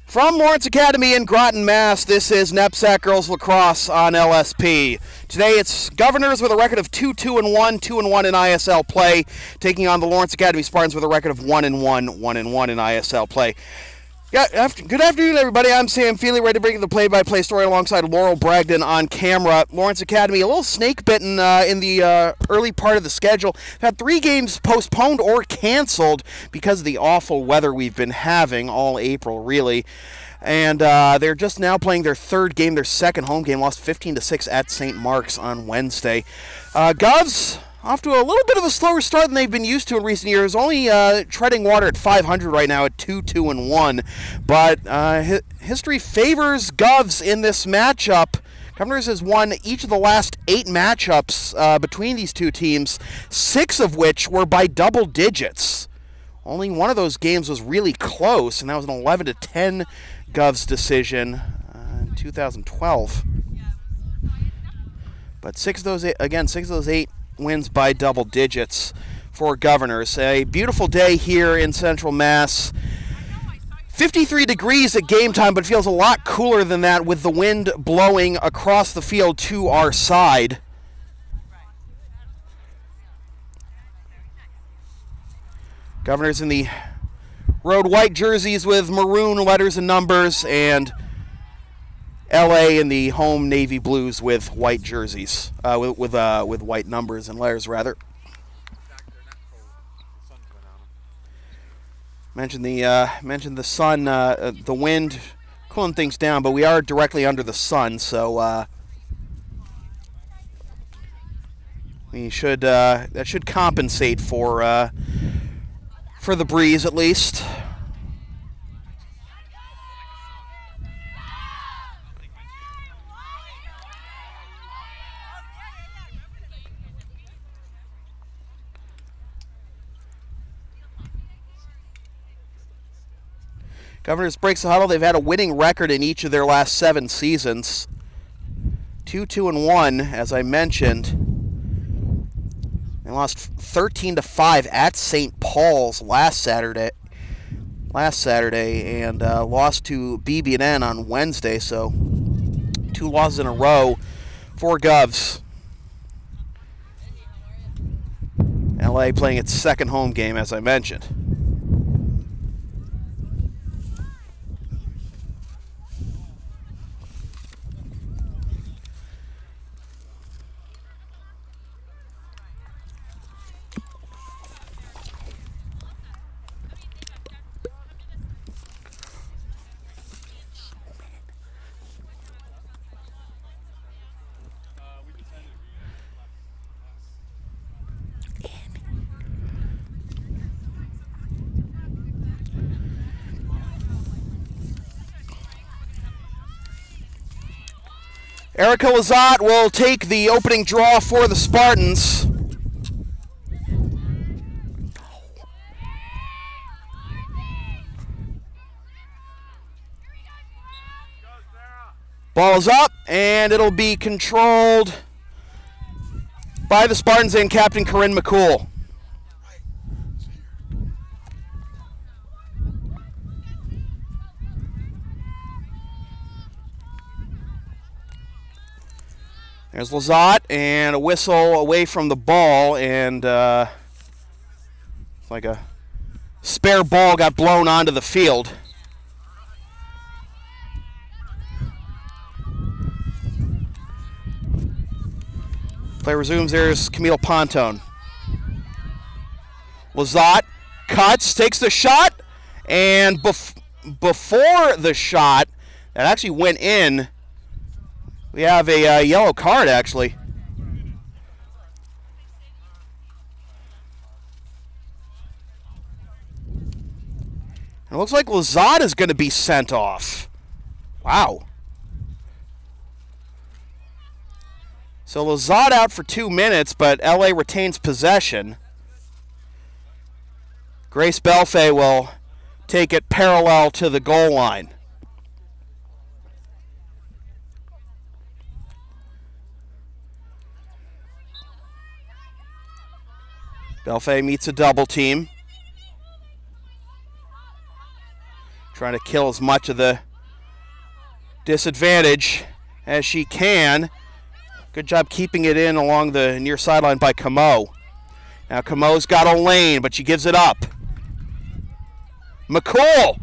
From Lawrence Academy in Groton, Mass., this is NEPSAC Girls Lacrosse on LSP. Today it's Governors with a record of 2-2-1, 2-1 in ISL play, taking on the Lawrence Academy Spartans with a record of 1-1, 1-1 in ISL play. Good afternoon, everybody. I'm Sam Feely, ready to bring you the play-by-play story alongside Laurel Bragdon on camera. Lawrence Academy, a little snake-bitten in the early part of the schedule. Had 3 games postponed or canceled because of the awful weather we've been having all April, really. And they're just now playing their third game, their second home game, lost 15-6 at St. Mark's on Wednesday. Govs off to a little bit of a slower start than they've been used to in recent years, only treading water at 500 right now at 2-2-1. But history favors Govs in this matchup. Governors has won each of the last 8 matchups between these two teams, 6 of which were by double digits. Only one of those games was really close, and that was an 11-10 Govs decision in 2012. But 6 of those 8 wins by double digits for Governors. A beautiful day here in Central Mass. 53 degrees at game time, but it feels a lot cooler than that with the wind blowing across the field to our side. Governors in the road white jerseys with maroon letters and numbers, and LA in the home navy blues with white jerseys, with white numbers and letters, rather. Mentioned the sun, the wind cooling things down, but we are directly under the sun, so we should that should compensate for the breeze at least. Governors breaks the huddle. They've had a winning record in each of their last 7 seasons. 2-2-1, as I mentioned. They lost 13-5 at St. Paul's last Saturday, and lost to BB&N on Wednesday. So 2 losses in a row for Govs. LA playing its second home game, as I mentioned. Erica Lazat will take the opening draw for the Spartans. Ball is up, and it'll be controlled by the Spartans and Captain Corinne McCool. There's Lazat, and a whistle away from the ball, and like a spare ball got blown onto the field. Play resumes. There's Camille Pontone. Lazat cuts, takes the shot, and before the shot, that actually went in. We have a yellow card, actually. And it looks like Lazat is going to be sent off. Wow. So Lazat out for 2 minutes, but LA retains possession. Grace Belfay will take it parallel to the goal line. Belfay meets a double team. Trying to kill as much of the disadvantage as she can. Good job keeping it in along the near sideline by Camo. Now Camo's got a lane, but she gives it up. McCool.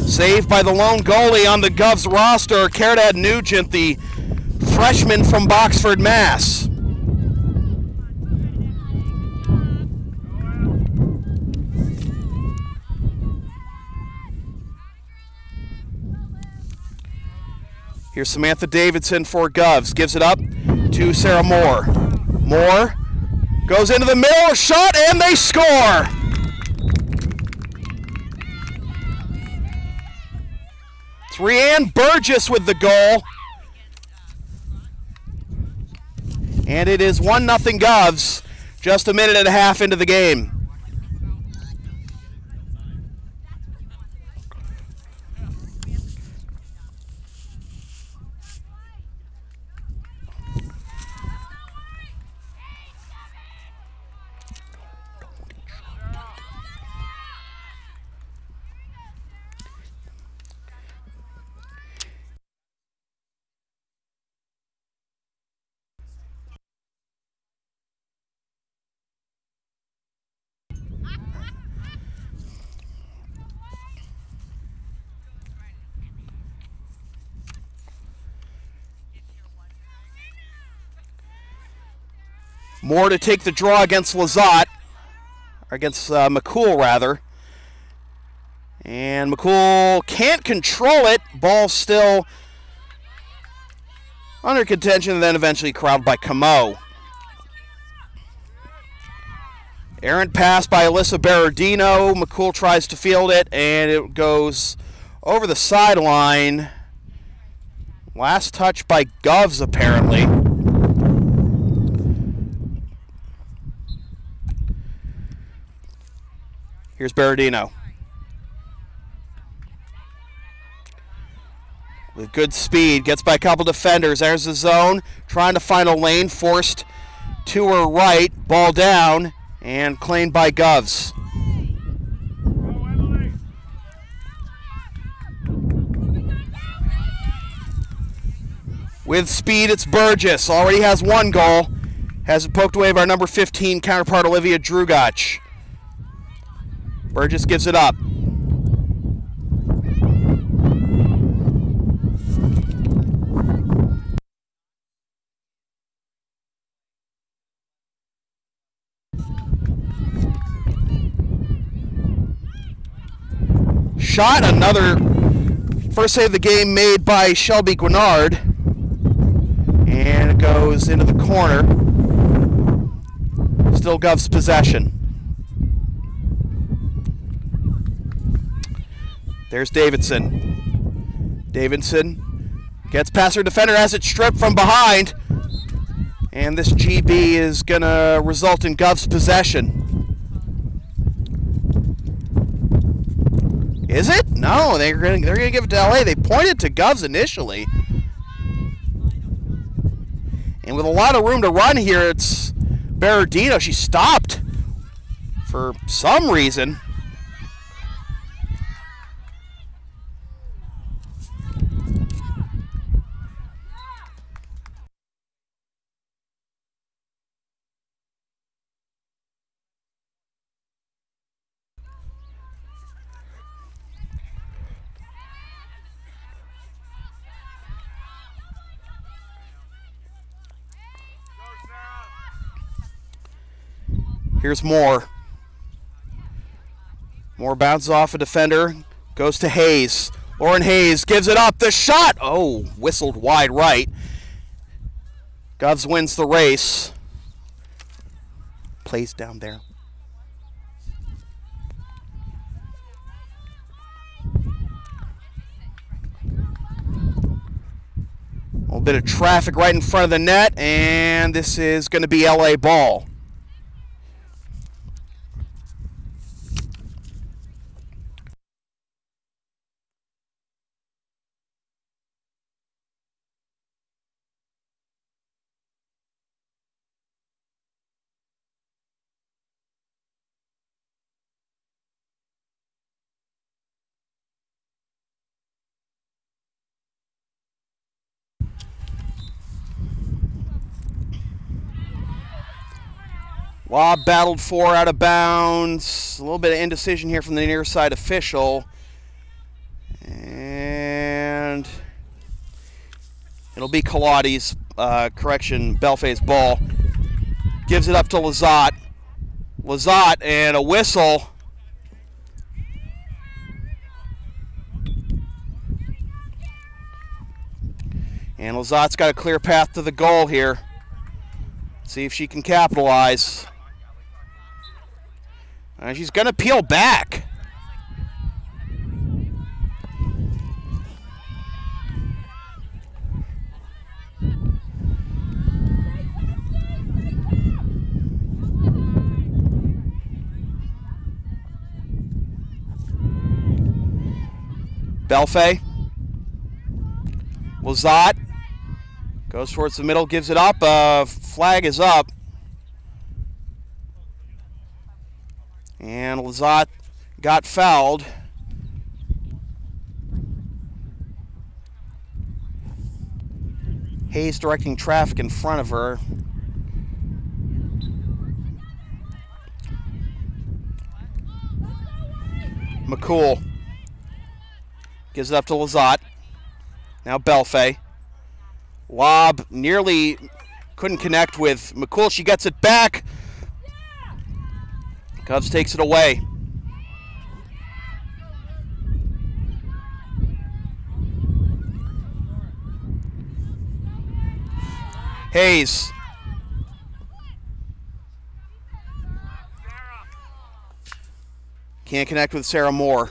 Saved by the lone goalie on the Govs roster, Caridad Nugent, the freshman from Boxford, Mass. Here's Samantha Davidson for Govs. Gives it up to Sarah Moore. Moore goes into the middle, shot, and they score! It's Rianne Burgess with the goal. And it is 1-0 Govs, just a minute and a half into the game. Moore to take the draw against Lazat, or against McCool rather. And McCool can't control it. Ball still under contention, and then eventually corralled by Camo. Errant pass by Alyssa Berardino. McCool tries to field it, and it goes over the sideline. Last touch by Govs, apparently. Here's Berardino. With good speed, gets by a couple defenders. There's the zone, trying to find a lane, forced to her right. Ball down, and claimed by Govs. With speed, it's Burgess. Already has one goal. Has it poked away by our number 15 counterpart, Olivia Drugach. Burgess gives it up. Shot, another first save of the game made by Shelby Guinard. And it goes into the corner. Still Gov's possession. There's Davidson. Davidson gets past her defender, has it stripped from behind. And this GB is going to result in Gov's possession. Is it? No, they're going to give it to LA. They pointed to Govs initially. And with a lot of room to run here, it's Berardino. She stopped for some reason. Here's Moore. Moore bounces off a defender, goes to Hayes. Lauren Hayes gives it up. The shot! Oh, whistled wide right. Govs wins the race. Plays down there. A little bit of traffic right in front of the net, and this is going to be LA ball. Lob battled for, out of bounds. A little bit of indecision here from the near side official. And it'll be Kaladi's, Belfay's ball. Gives it up to Lazat. Lazat and a whistle. And Lazat's got a clear path to the goal here. See if she can capitalize. And she's going to peel back. Belfay. Lazat goes towards the middle, gives it up. Flag is up. And Lazat got fouled. Hayes directing traffic in front of her. McCool gives it up to Lazat. Now Belfay. Lob nearly couldn't connect with McCool. She gets it back. Cubs takes it away. Hayes. Can't connect with Sarah Moore.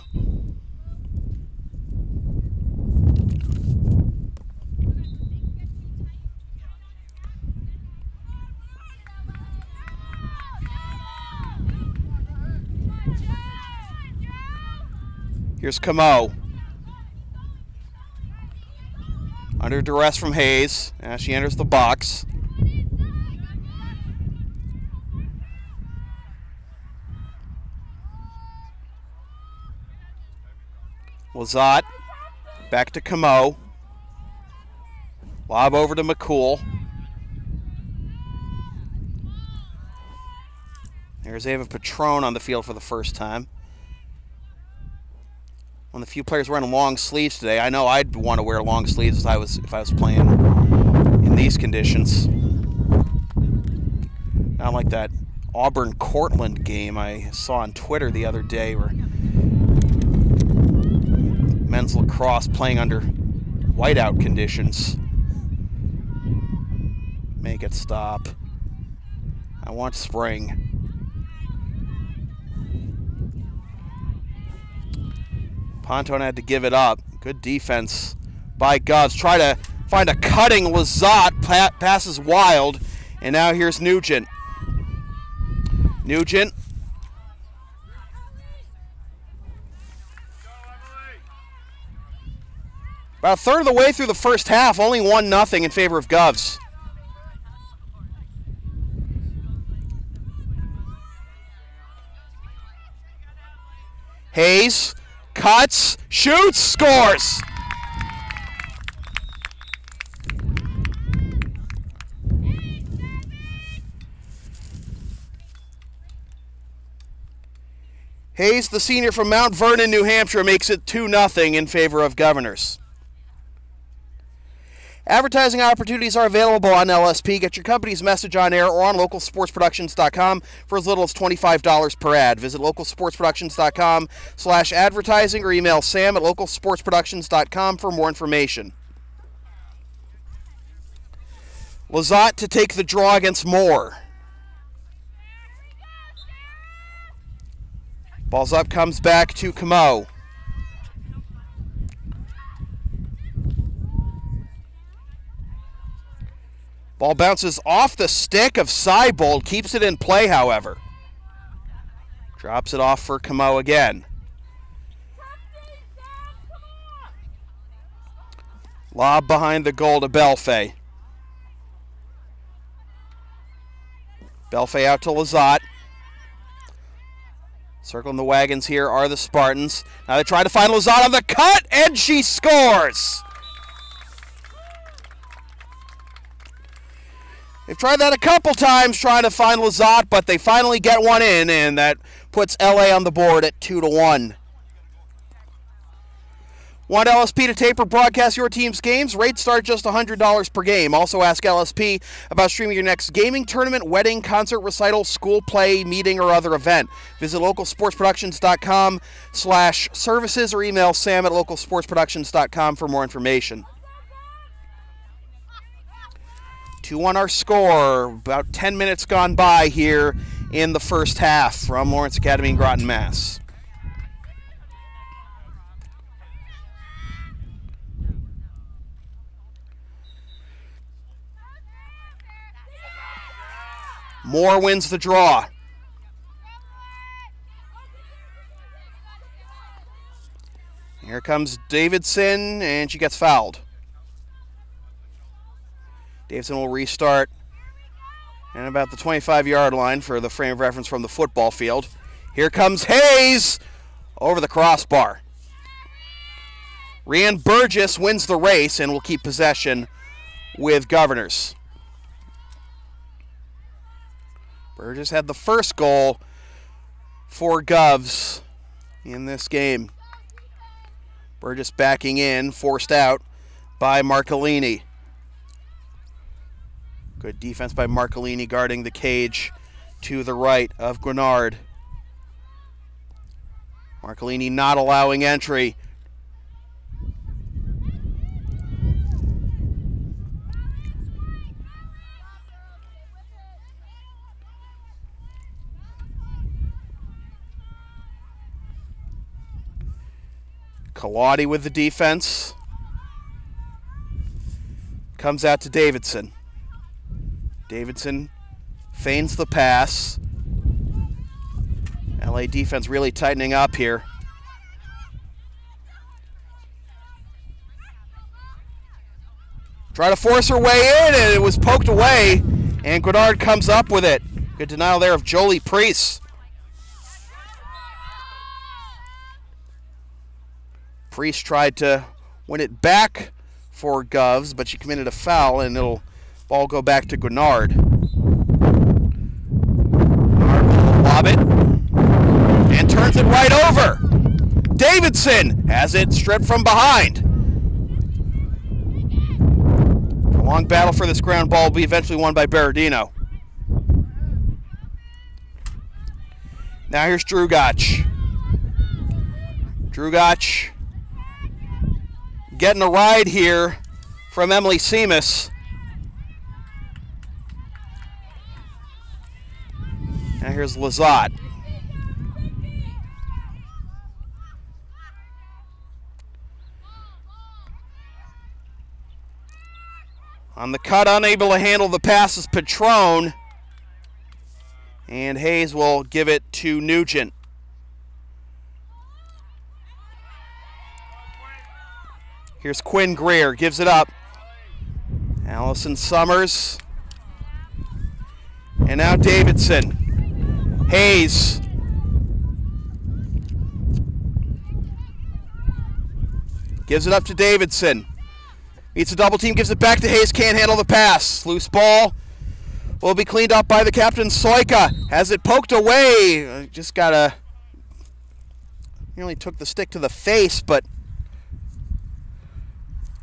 Here's Camo. Under duress from Hayes as she enters the box. Lazat. Back to Camo. Lob over to McCool. There's Ava Patron on the field for the first time. One of the few players wearing long sleeves today. I know I'd want to wear long sleeves if I was playing in these conditions. Not like that Auburn-Cortland game I saw on Twitter the other day where men's lacrosse playing under whiteout conditions. Make it stop. I want spring. Ponton had to give it up. Good defense by Govs. Try to find a cutting Lazat. Passes wild. And now here's Nugent. Nugent. About a third of the way through the first half. Only 1-0 in favor of Govs. Hayes. Cuts, shoots, scores! Hayes, the senior from Mount Vernon, New Hampshire, makes it 2-0 in favor of Governors. Advertising opportunities are available on LSP. Get your company's message on air or on localsportsproductions.com for as little as $25 per ad. Visit localsportsproductions.com/advertising or email Sam at localsportsproductions.com for more information. Lazat to take the draw against Moore. Ball's up, comes back to Camo. Ball bounces off the stick of Seibold, keeps it in play, however. Drops it off for Camo again. Lob behind the goal to Belfay. Belfay out to Lazat. Circling the wagons here are the Spartans. Now they try to find Lazat on the cut, and she scores! They've tried that a couple times, trying to find Lizotte, but they finally get one in, and that puts LA on the board at 2-1. Want LSP to tape or broadcast your team's games? Rates start at just $100 per game. Also ask LSP about streaming your next gaming tournament, wedding, concert, recital, school play, meeting, or other event. Visit localsportsproductions.com/services or email sam@localsportsproductions.com for more information. 2-1 our score. About 10 minutes gone by here in the first half from Lawrence Academy in Groton, Mass. Moore wins the draw. Here comes Davidson, and she gets fouled. Davidson will restart and about the 25-yard line for the frame of reference from the football field. Here comes Hayes over the crossbar. Rhian Burgess wins the race and will keep possession with Governors. Burgess had the first goal for Govs in this game. Burgess backing in, forced out by Marcolini. Good defense by Marcolini guarding the cage to the right of Grenard. Marcolini not allowing entry. Kaladi with the defense. Comes out to Davidson. Davidson feigns the pass. LA defense really tightening up here. Try to force her way in, and it was poked away, and Grenard comes up with it. Good denial there of Jolie Priest. Priest tried to win it back for Govs, but she committed a foul, and it'll ball go back to Grenard. Grenard will lob it and turns it right over. Davidson has it stripped from behind. A long battle for this ground ball will be eventually won by Berardino. Now here's Drugach. Drugach getting a ride here from Emily Seamus. Now here's Lizotte. On the cut, unable to handle the pass is Patron. And Hayes will give it to Nugent. Here's Quinn Greer, gives it up. Allison Summers. And now Davidson. Hayes. Gives it up to Davidson. Meets a double team, gives it back to Hayes, can't handle the pass. Loose ball will be cleaned up by the captain, Soika. Has it poked away. Just gotta, nearly took the stick to the face, but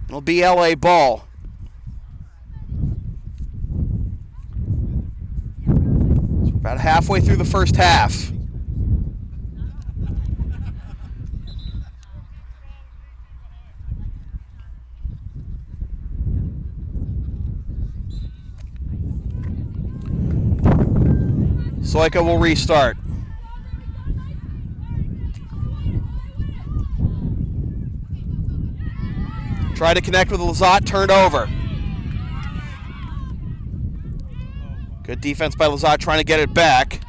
it'll be LA ball. So about halfway through the first half. Soika will restart. Try to connect with Lizotte, turned over. Good defense by Lizotte, trying to get it back.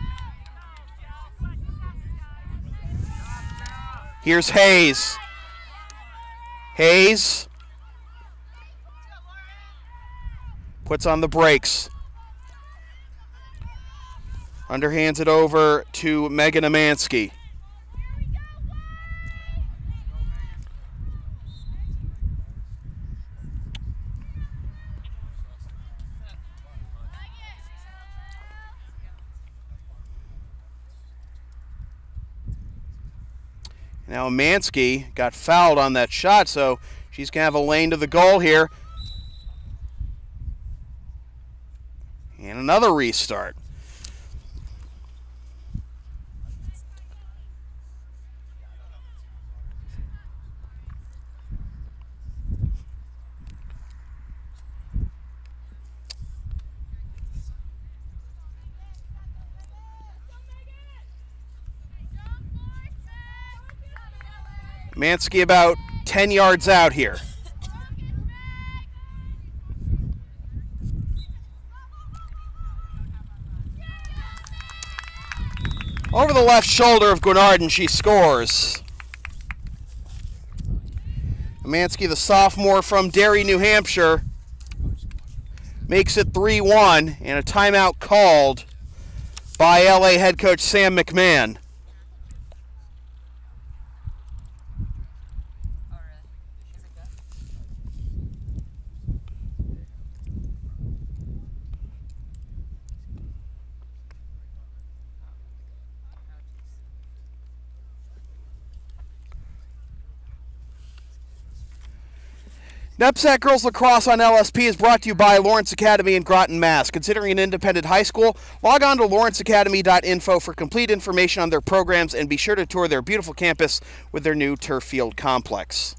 Here's Hayes. Hayes puts on the brakes. Underhands it over to Megan Amansky. Now Mansky got fouled on that shot, so she's going to have a lane to the goal here. And another restart. Mansky about 10 yards out here. Over the left shoulder of Gwinnard, and she scores. Mansky, the sophomore from Derry, New Hampshire, makes it 3-1, and a timeout called by LA head coach Sam McMahon. NEPSAC Girls Lacrosse on LSP is brought to you by Lawrence Academy in Groton, Mass. Considering an independent high school, log on to lawrenceacademy.info for complete information on their programs, and be sure to tour their beautiful campus with their new turf field complex.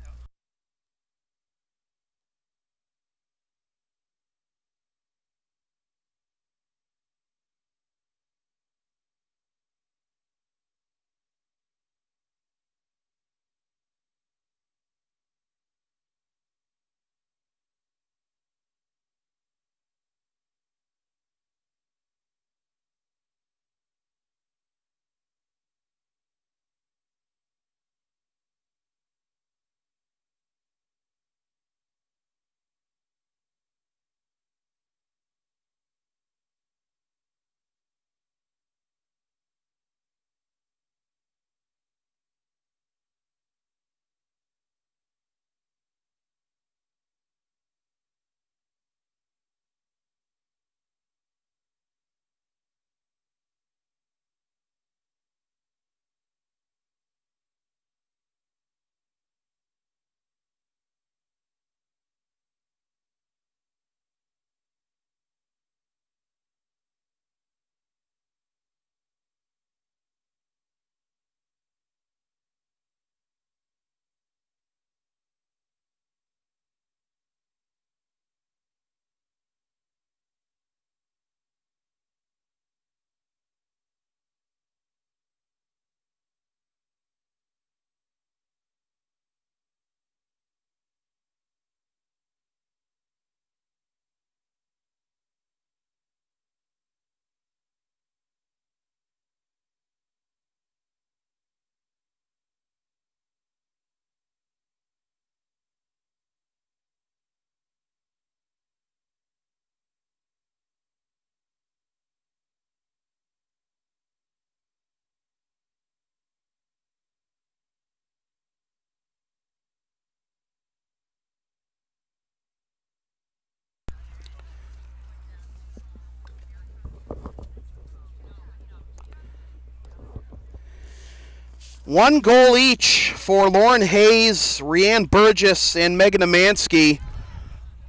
One goal each for Lauren Hayes, Rianne Burgess, and Megan Amansky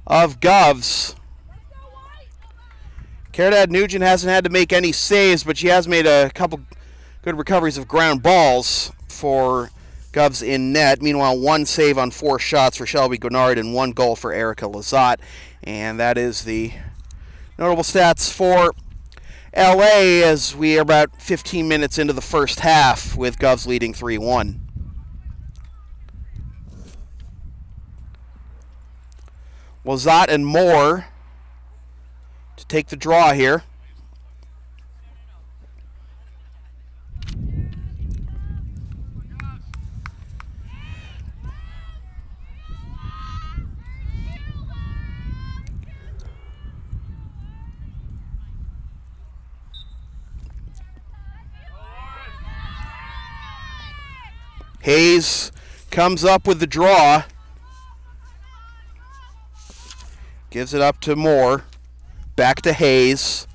of Govs. Caridad Nugent hasn't had to make any saves, but she has made a couple good recoveries of ground balls for Govs in net. Meanwhile, one save on 4 shots for Shelby Gwinnard and 1 goal for Erica Lazat. And that is the notable stats for LA as we are about 15 minutes into the first half with Govs leading 3-1. Lazat and Moore to take the draw here. Hayes comes up with the draw. Gives it up to Moore. Back to Hayes.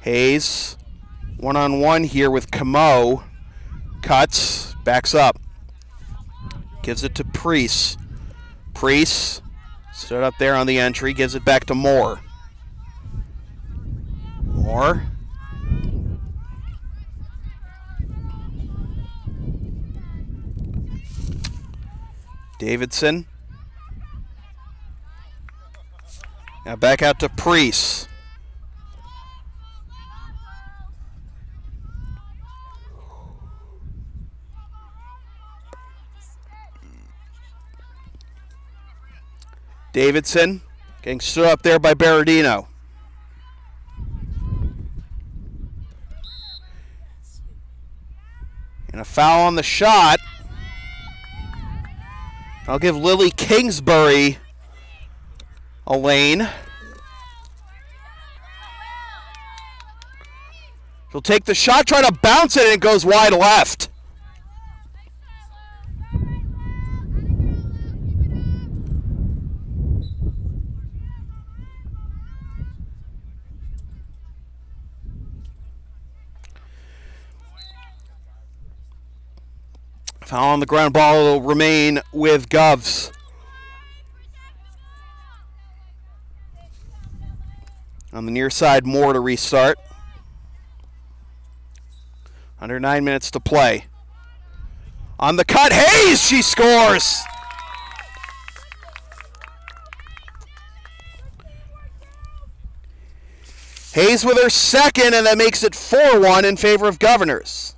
Hayes one-on-one here with Camo. Cuts, backs up. Gives it to Priest. Priest stood up there on the entry, gives it back to Moore. Moore. Davidson. Now back out to Priest. Davidson getting stood up there by Berardino. And a foul on the shot. I'll give Lily Kingsbury a lane. She'll take the shot, try to bounce it, and it goes wide left. Foul on the ground, ball will remain with Govs. On the near side, Moore to restart. Under 9 minutes to play. On the cut, Hayes, she scores! Hayes with her second, and that makes it 4-1 in favor of Governors.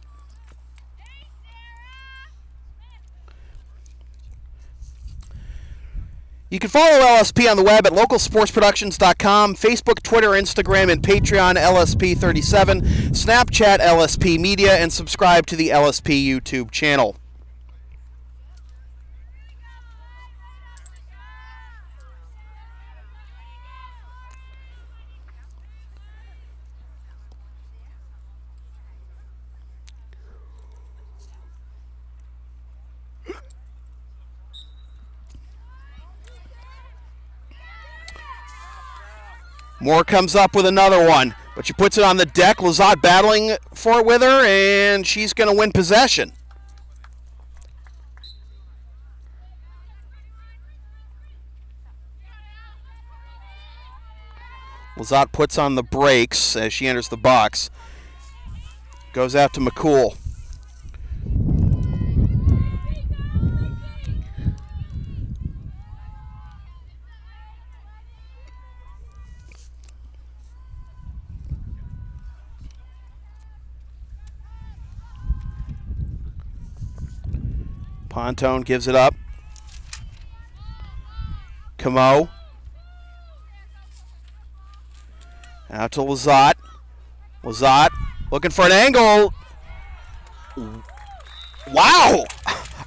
You can follow LSP on the web at localsportsproductions.com, Facebook, Twitter, Instagram, and Patreon LSP37, Snapchat LSP Media, and subscribe to the LSP YouTube channel. Moore comes up with another one, but she puts it on the deck. Lazat battling for it with her, and she's going to win possession. Lazat puts on the brakes as she enters the box. Goes out to McCool. Pontone gives it up. Camo. Out to Lazat. Lazat looking for an angle. Wow!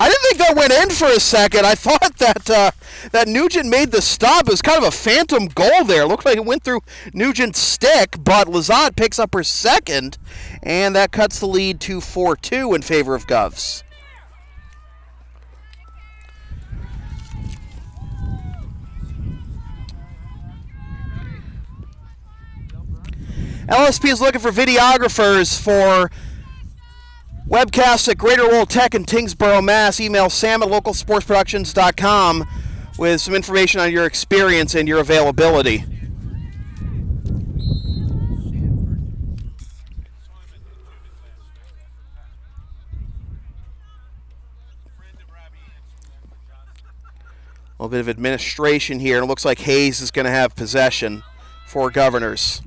I didn't think that went in for a second. I thought that that Nugent made the stop. It was kind of a phantom goal there. Looked like it went through Nugent's stick, but Lazat picks up her second, and that cuts the lead to 4-2 in favor of Govs. LSP is looking for videographers for webcasts at Greater Lowell Tech in Tingsboro, Mass. Email sam at localsportsproductions.com with some information on your experience and your availability. A little bit of administration here, and it looks like Hayes is going to have possession for Governors.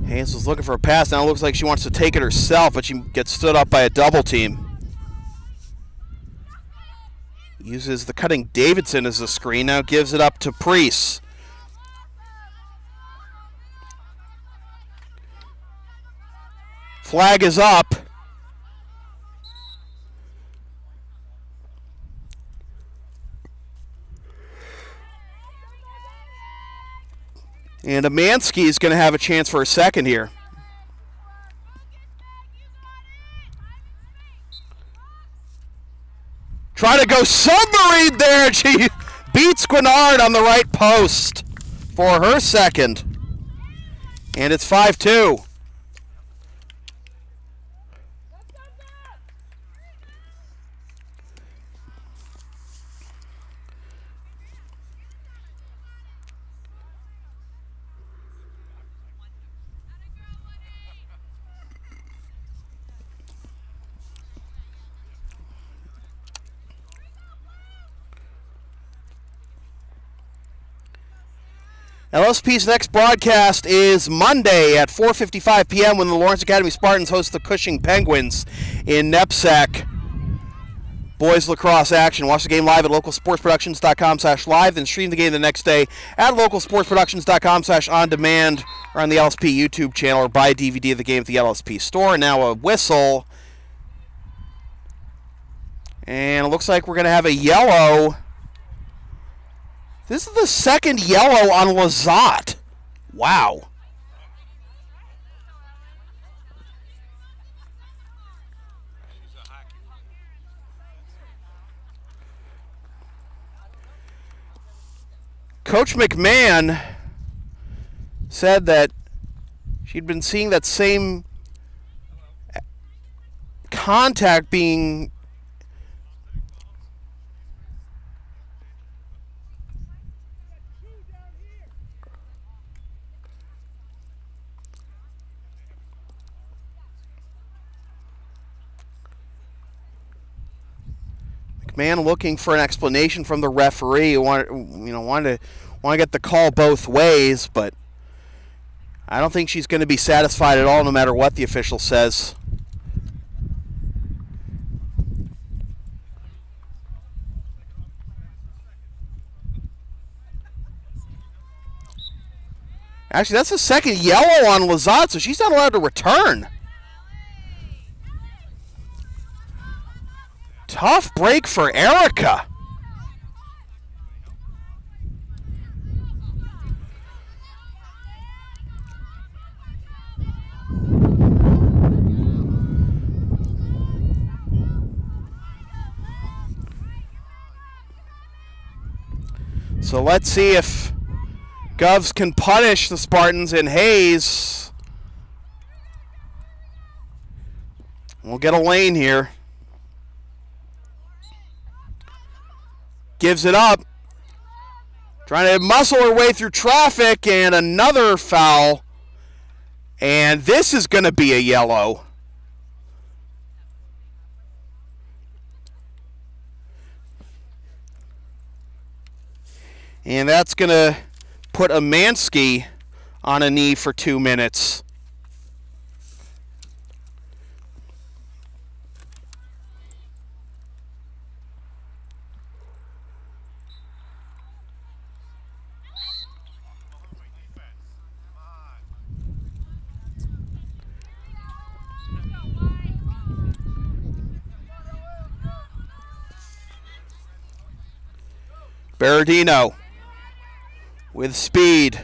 Hayes was looking for a pass. Now it looks like she wants to take it herself, but she gets stood up by a double team. Uses the cutting Davidson as a screen. Now gives it up to Priest. Flag is up. And Amansky is going to have a chance for a second here. Trying to go submarine there. She beats Guinard on the right post for her second. And it's 5-2. LSP's next broadcast is Monday at 4:55 p.m. when the Lawrence Academy Spartans host the Cushing Penguins in NEPSAC boys lacrosse action. Watch the game live at localsportsproductions.com/live, then stream the game the next day at localsportsproductions.com/on-demand or on the LSP YouTube channel, or buy a DVD of the game at the LSP store. And now a whistle. And it looks like we're going to have a yellow. This is the second yellow on Lazat. Wow. Coach McMahon said that she'd been seeing that same contact being McMahon looking for an explanation from the referee. Want to get the call both ways, but I don't think she's going to be satisfied at all, no matter what the official says. Actually, that's the second yellow on Lazat, so she's not allowed to return. Tough break for Erica. So let's see if Govs can punish the Spartans in Hayes. We'll get a lane here. Gives it up. Trying to muscle her way through traffic, and another foul. And this is going to be a yellow. And that's going to put Amansky on a knee for 2 minutes. Berardino with speed.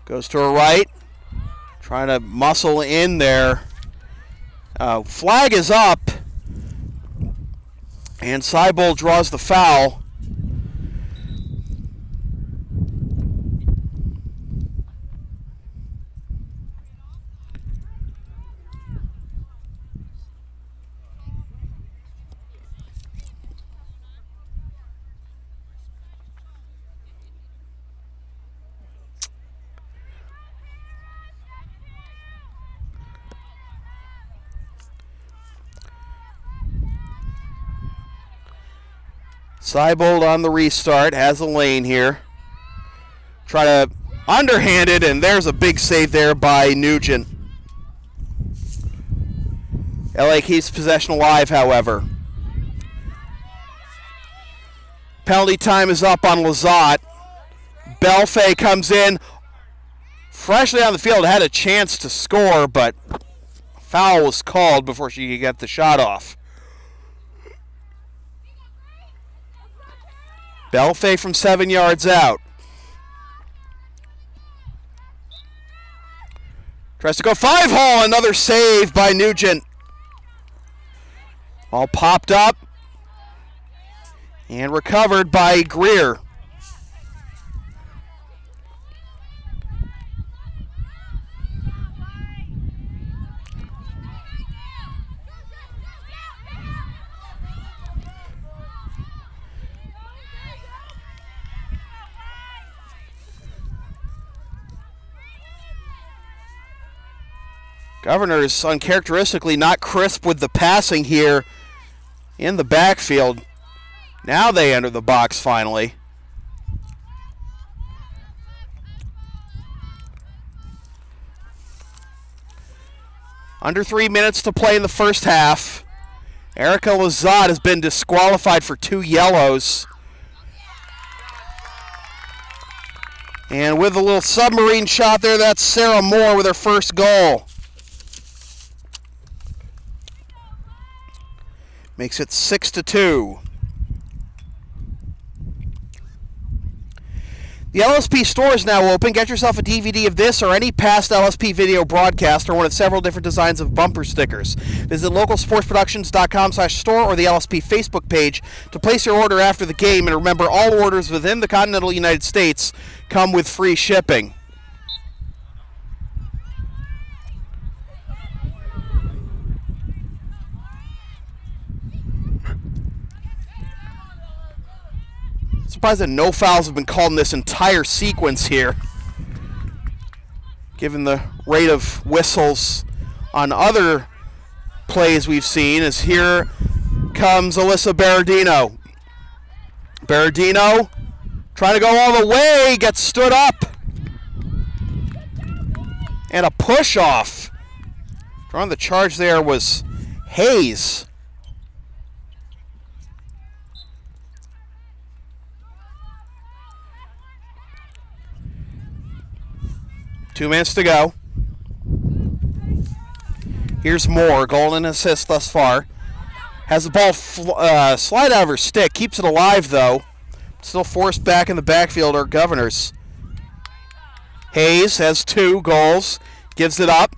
Goes to her right. Trying to muscle in there. Flag is up. And Seibold draws the foul. Seibold on the restart, has a lane here. Try to underhand it, and there's a big save there by Nugent. LA keeps possession alive, however. Penalty time is up on Lazat. Belfay comes in, freshly on the field, had a chance to score, but foul was called before she could get the shot off. Belfay from 7 yards out. Tries to go 5-hole, another save by Nugent. All popped up and recovered by Greer. Governors uncharacteristically not crisp with the passing here in the backfield. Now they enter the box finally. Under 3 minutes to play in the first half. Erica Lazat has been disqualified for 2 yellows. And with a little submarine shot there, that's Sarah Moore with her first goal. Makes it 6-2. The LSP store is now open. Get yourself a DVD of this or any past LSP video broadcast or one of several different designs of bumper stickers. Visit localsportsproductions.com/store or the LSP Facebook page to place your order after the game. And remember, all orders within the continental United States come with free shipping. Surprised that no fouls have been called in this entire sequence here, given the rate of whistles on other plays we've seen. As here comes Alyssa Berardino. Berardino trying to go all the way, gets stood up. And a push off. Drawing the charge there was Hayes. 2 minutes to go. Here's Moore, goal and assist thus far. Has the ball slide out of her stick, keeps it alive though. Still forced back in the backfield are Governors. Hayes has 2 goals, gives it up.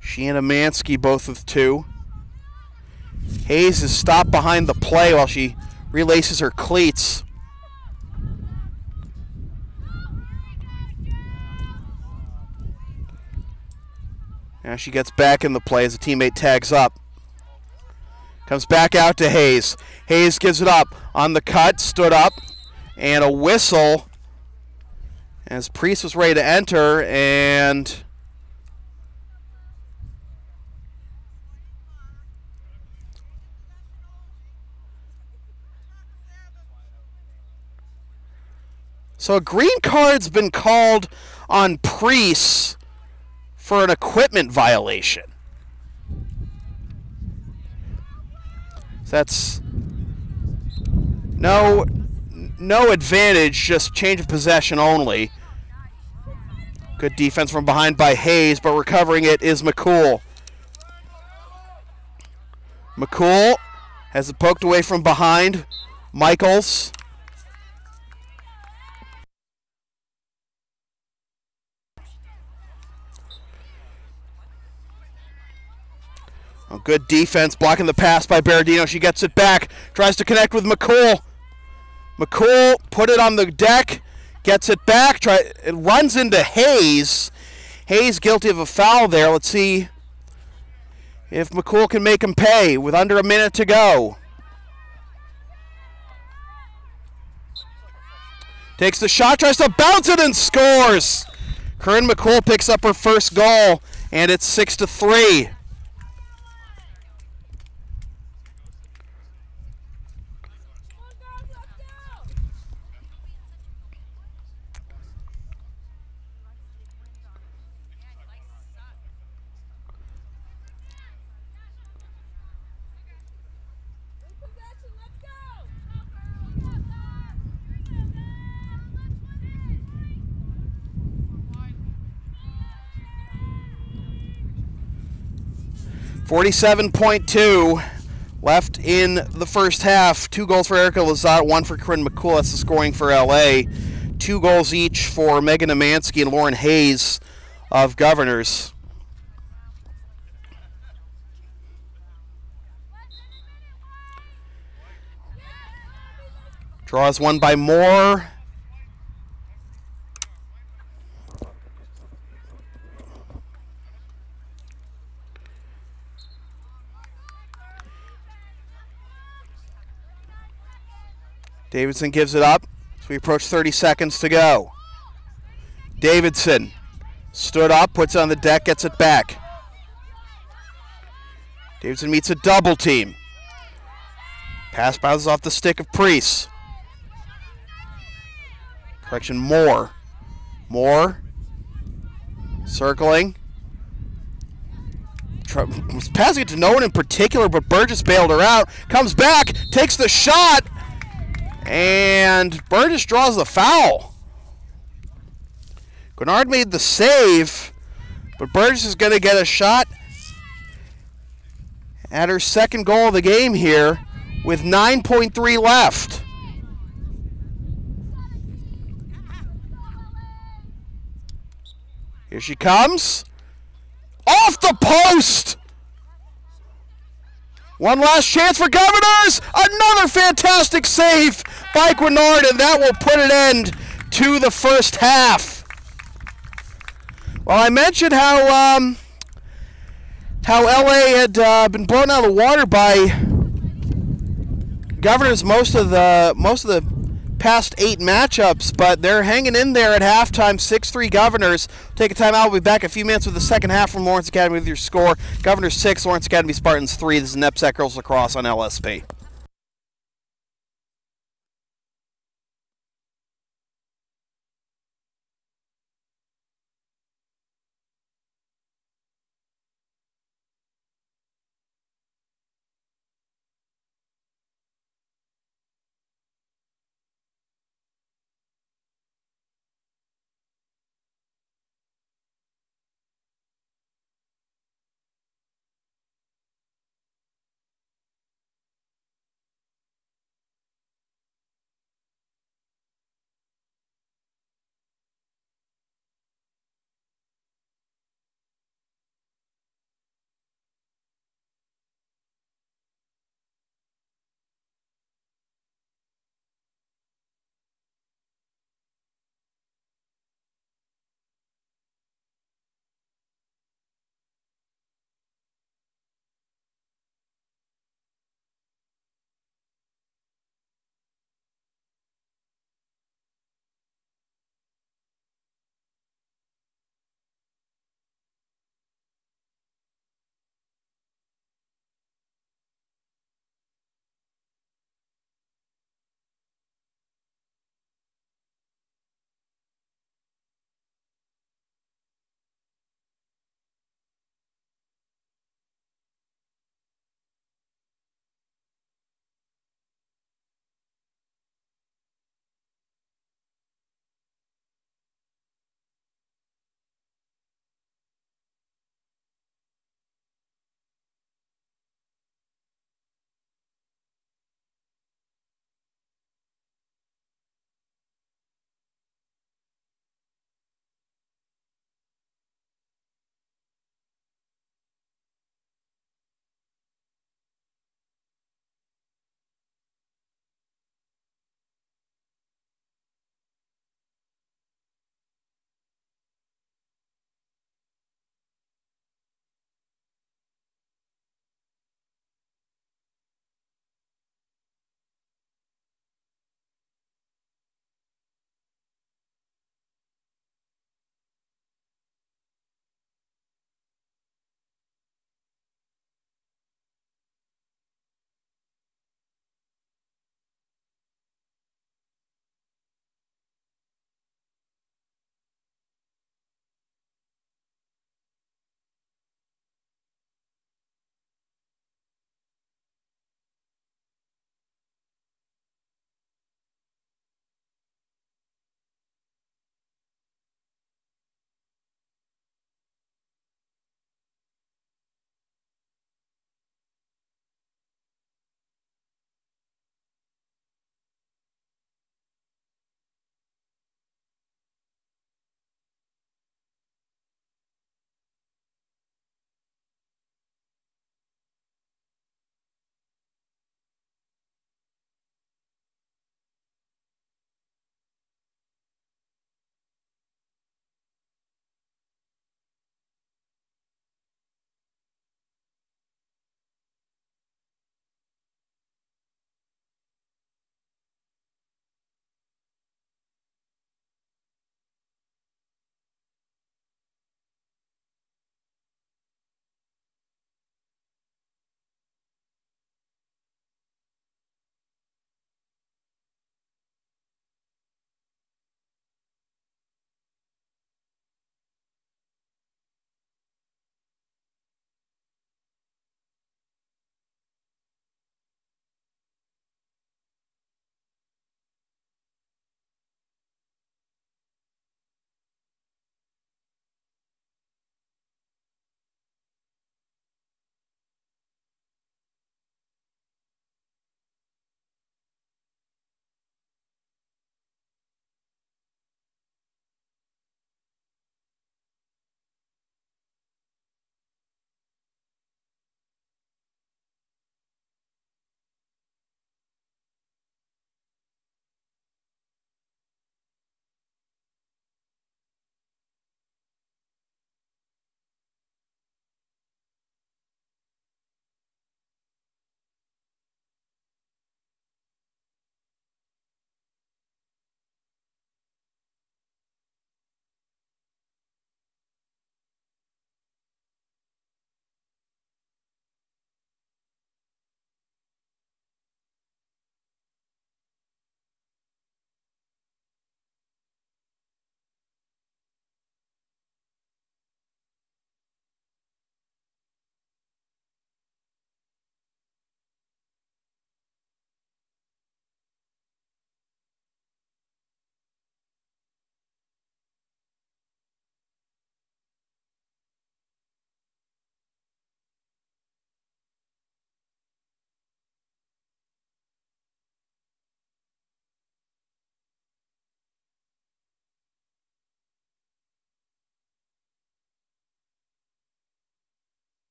She and Amansky both with 2. Hayes is stopped behind the play while she relaces her cleats. Now she gets back in the play as a teammate tags up. Comes back out to Hayes. Hayes gives it up on the cut, stood up, and a whistle as Priest was ready to enter, and so a green card's been called on Priest for an equipment violation. That's no advantage, just change of possession only. Good defense from behind by Hayes, but recovering it is McCool. McCool has it poked away from behind. Michaels. A good defense, blocking the pass by Berardino. She gets it back, tries to connect with McCool. McCool put it on the deck, gets it back, it runs into Hayes. Hayes guilty of a foul there. Let's see if McCool can make him pay with under a minute to go. Takes the shot, tries to bounce it and scores. Corinne McCool picks up her first goal, and it's 6-3. .2 left in the first half. 2 goals for Erica Lazat, 1 for Corinne McCool. That's the scoring for LA. 2 goals each for Megan Amansky and Lauren Hayes of Governors. Draws one by Moore. Davidson gives it up as we approach 30 seconds to go. Davidson stood up, puts it on the deck, gets it back. Davidson meets a double team. Pass bounces off the stick of Priest. Correction, Moore. Moore. Circling. Was passing it to no one in particular, but Burgess bailed her out. Comes back, takes the shot, and Burgess draws the foul. Grenard made the save, but Burgess is going to get a shot at her second goal of the game here with 9.3 left. Here she comes. Off the post! One last chance for Governors! Another fantastic save by Grenard, and that will put an end to the first half. Well, I mentioned how LA had been blown out of the water by Governors most of the past 8 matchups, but they're hanging in there at halftime. 6-3 Governors. Take a time out. We'll be back in a few minutes with the second half from Lawrence Academy with your score. Governors 6, Lawrence Academy Spartans 3. This is NEPSAC Girls Lacrosse on LSP.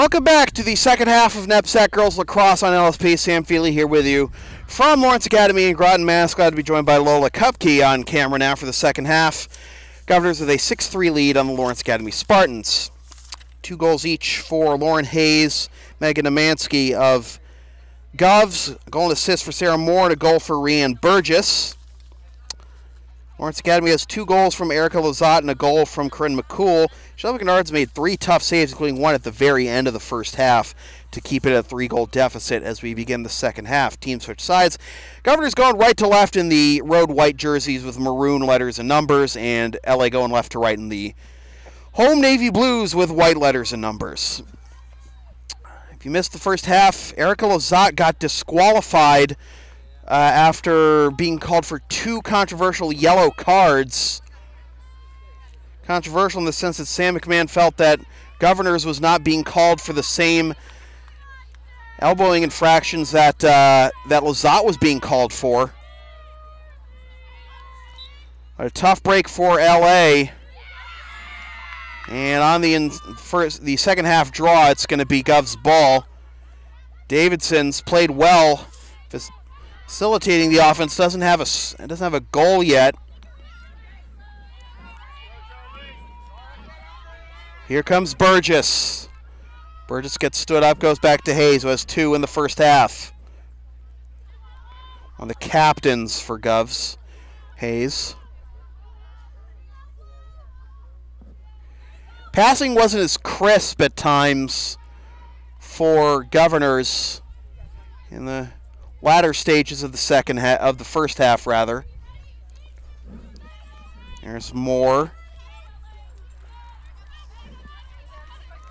Welcome back to the second half of NEPSAC Girls Lacrosse on LSP. Sam Feely here with you from Lawrence Academy in Groton, Mass. Glad to be joined by Lola Kupke on camera now for the second half. Governors with a 6-3 lead on the Lawrence Academy Spartans. 2 goals each for Lauren Hayes, Megan Amansky of Govs. A goal and assist for Sarah Moore and a goal for Rianne Burgess. Lawrence Academy has 2 goals from Erica Lazat and a goal from Corinne McCool. Shelby Kennard's made 3 tough saves, including one at the very end of the first half, to keep it at a 3-goal deficit as we begin the second half. Teams switch sides. Governors going right to left in the road white jerseys with maroon letters and numbers, and LA going left to right in the home navy blues with white letters and numbers. If you missed the first half, Erica Lazat got disqualified after being called for 2 controversial yellow cards. Controversial in the sense that Sam McMahon felt that Governors was not being called for the same elbowing infractions that Lazat was being called for. A tough break for LA. And on the second half draw, it's going to be Gov's ball. Davidson's played well, facilitating the offense. Doesn't have a goal yet. Here comes Burgess. Burgess gets stood up, goes back to Hayes, who has 2 in the first half. On the captains for Govs, Hayes. Passing wasn't as crisp at times for Governors in the latter stages of the first half, rather. There's Moore.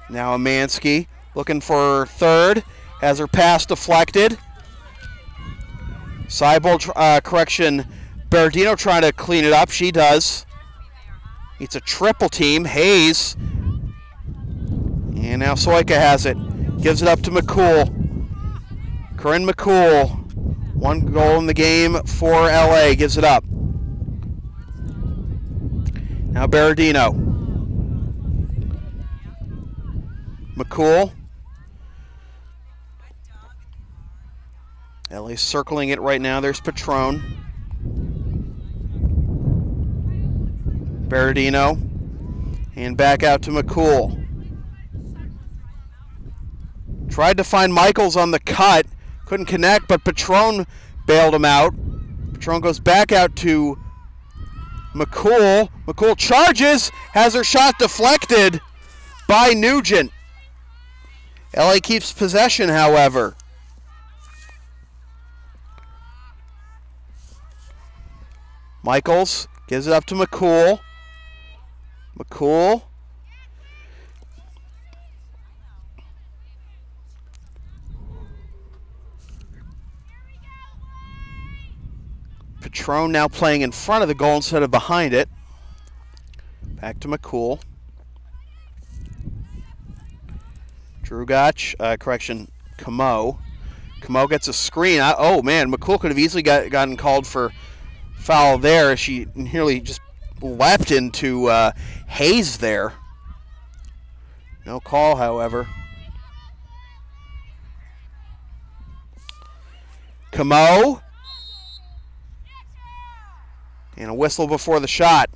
Now Amansky looking for third, has her pass deflected. Sideball correction. Berardino trying to clean it up. She does. It's a triple team. Hayes. And now Soika has it. Gives it up to McCool. Corinne McCool. 1 goal in the game for LA. Gives it up. Now Berardino. McCool. LA circling it right now. There's Patron. Berardino. And back out to McCool. Tried to find Michaels on the cut. Couldn't connect, but Patron bailed him out. Patron goes back out to McCool. McCool charges. Has her shot deflected by Nugent. LA keeps possession, however. Michaels gives it up to McCool. McCool. Patron now playing in front of the goal instead of behind it. Back to McCool. Drugach, Camo. Camo gets a screen. Oh, man, McCool could have easily gotten called for foul there. She nearly just leapt into Hayes there. No call, however. Camo. And a whistle before the shot.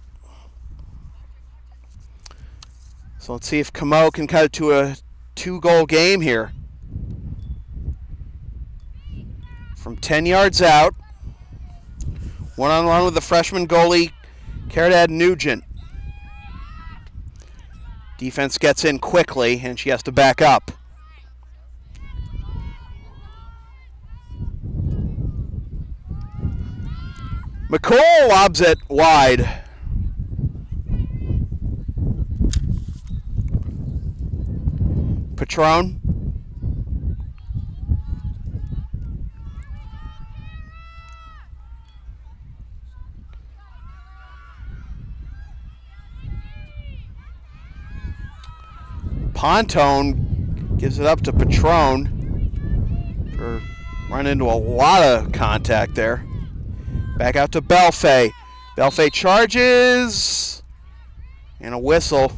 So let's see if Camo can cut it to a 2-goal game here. From 10 yards out. One-on-one with the freshman goalie, Caridad Nugent. Defense gets in quickly, and she has to back up. McCool lobs it wide. Patron. Pontone gives it up to Patron. Run into a lot of contact there. Back out to Belfay. Belfay charges. And a whistle.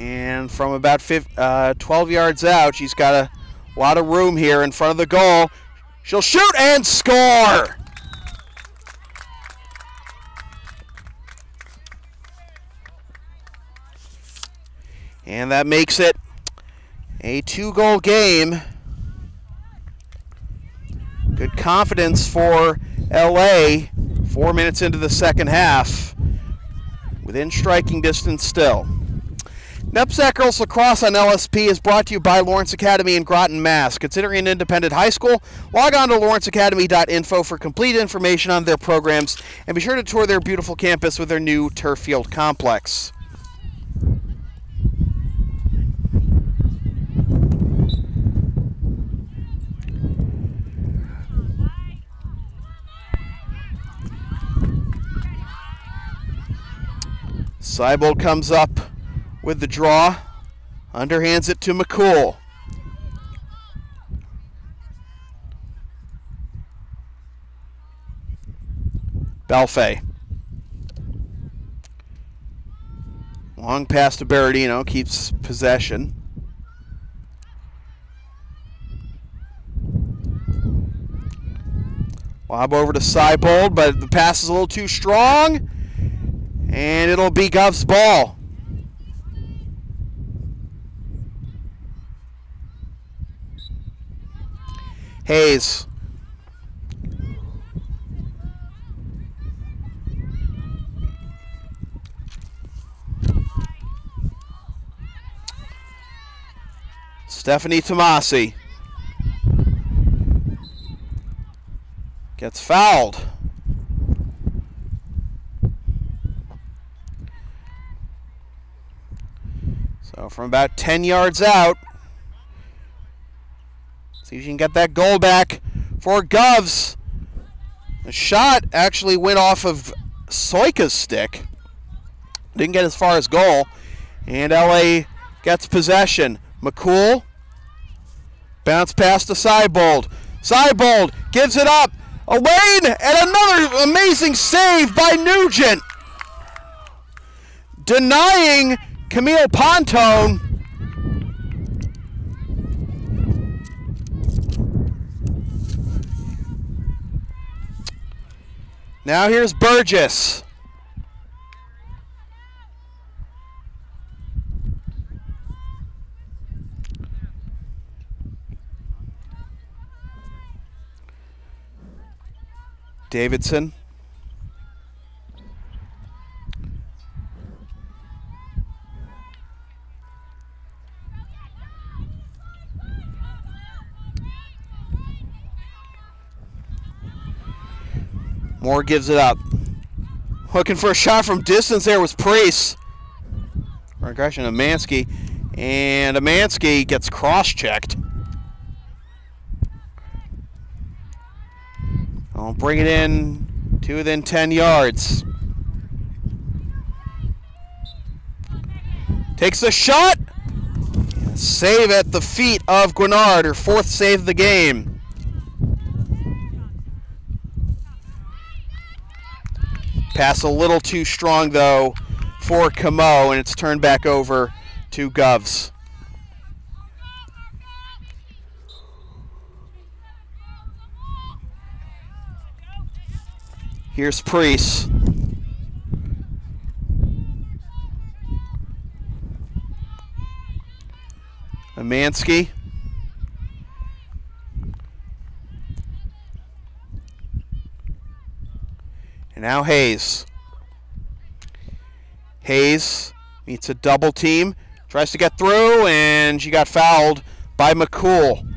And from about 12 yards out, she's got a lot of room here in front of the goal. She'll shoot and score! And that makes it a 2-goal game. Good confidence for LA. 4 minutes into the second half. Within striking distance still. NEPSAC Girls Lacrosse on LSP is brought to you by Lawrence Academy in Groton, Mass. Considering an independent high school, log on to lawrenceacademy.info for complete information on their programs, and be sure to tour their beautiful campus with their new turf field complex. Seibold comes up with the draw, underhands it to McCool. Belfay. Long pass to Berardino, keeps possession. Lob over to Seibold, but the pass is a little too strong. And it'll be Gov's ball. Hayes. Stephanie Tomasi. Gets fouled. So from about 10 yards out, see if you can get that goal back for Govs. The shot actually went off of Soika's stick. Didn't get as far as goal. And LA gets possession. McCool. Bounce pass to Seibold. Seibold gives it up. A lane and another amazing save by Nugent. Denying Camille Pontone. Now here's Burgess. Davidson. Moore gives it up. Looking for a shot from distance there was Priest. Regression of Amansky. And Amansky gets cross-checked. I'll bring it in to within 10 yards. Takes the shot. Save at the feet of Guinard, her 4th save of the game. Pass a little too strong, though, for Camo, and it's turned back over to Govs. Here's Priest. Amansky. And now Hayes. Hayes meets a double team. Tries to get through, and she got fouled by McCool.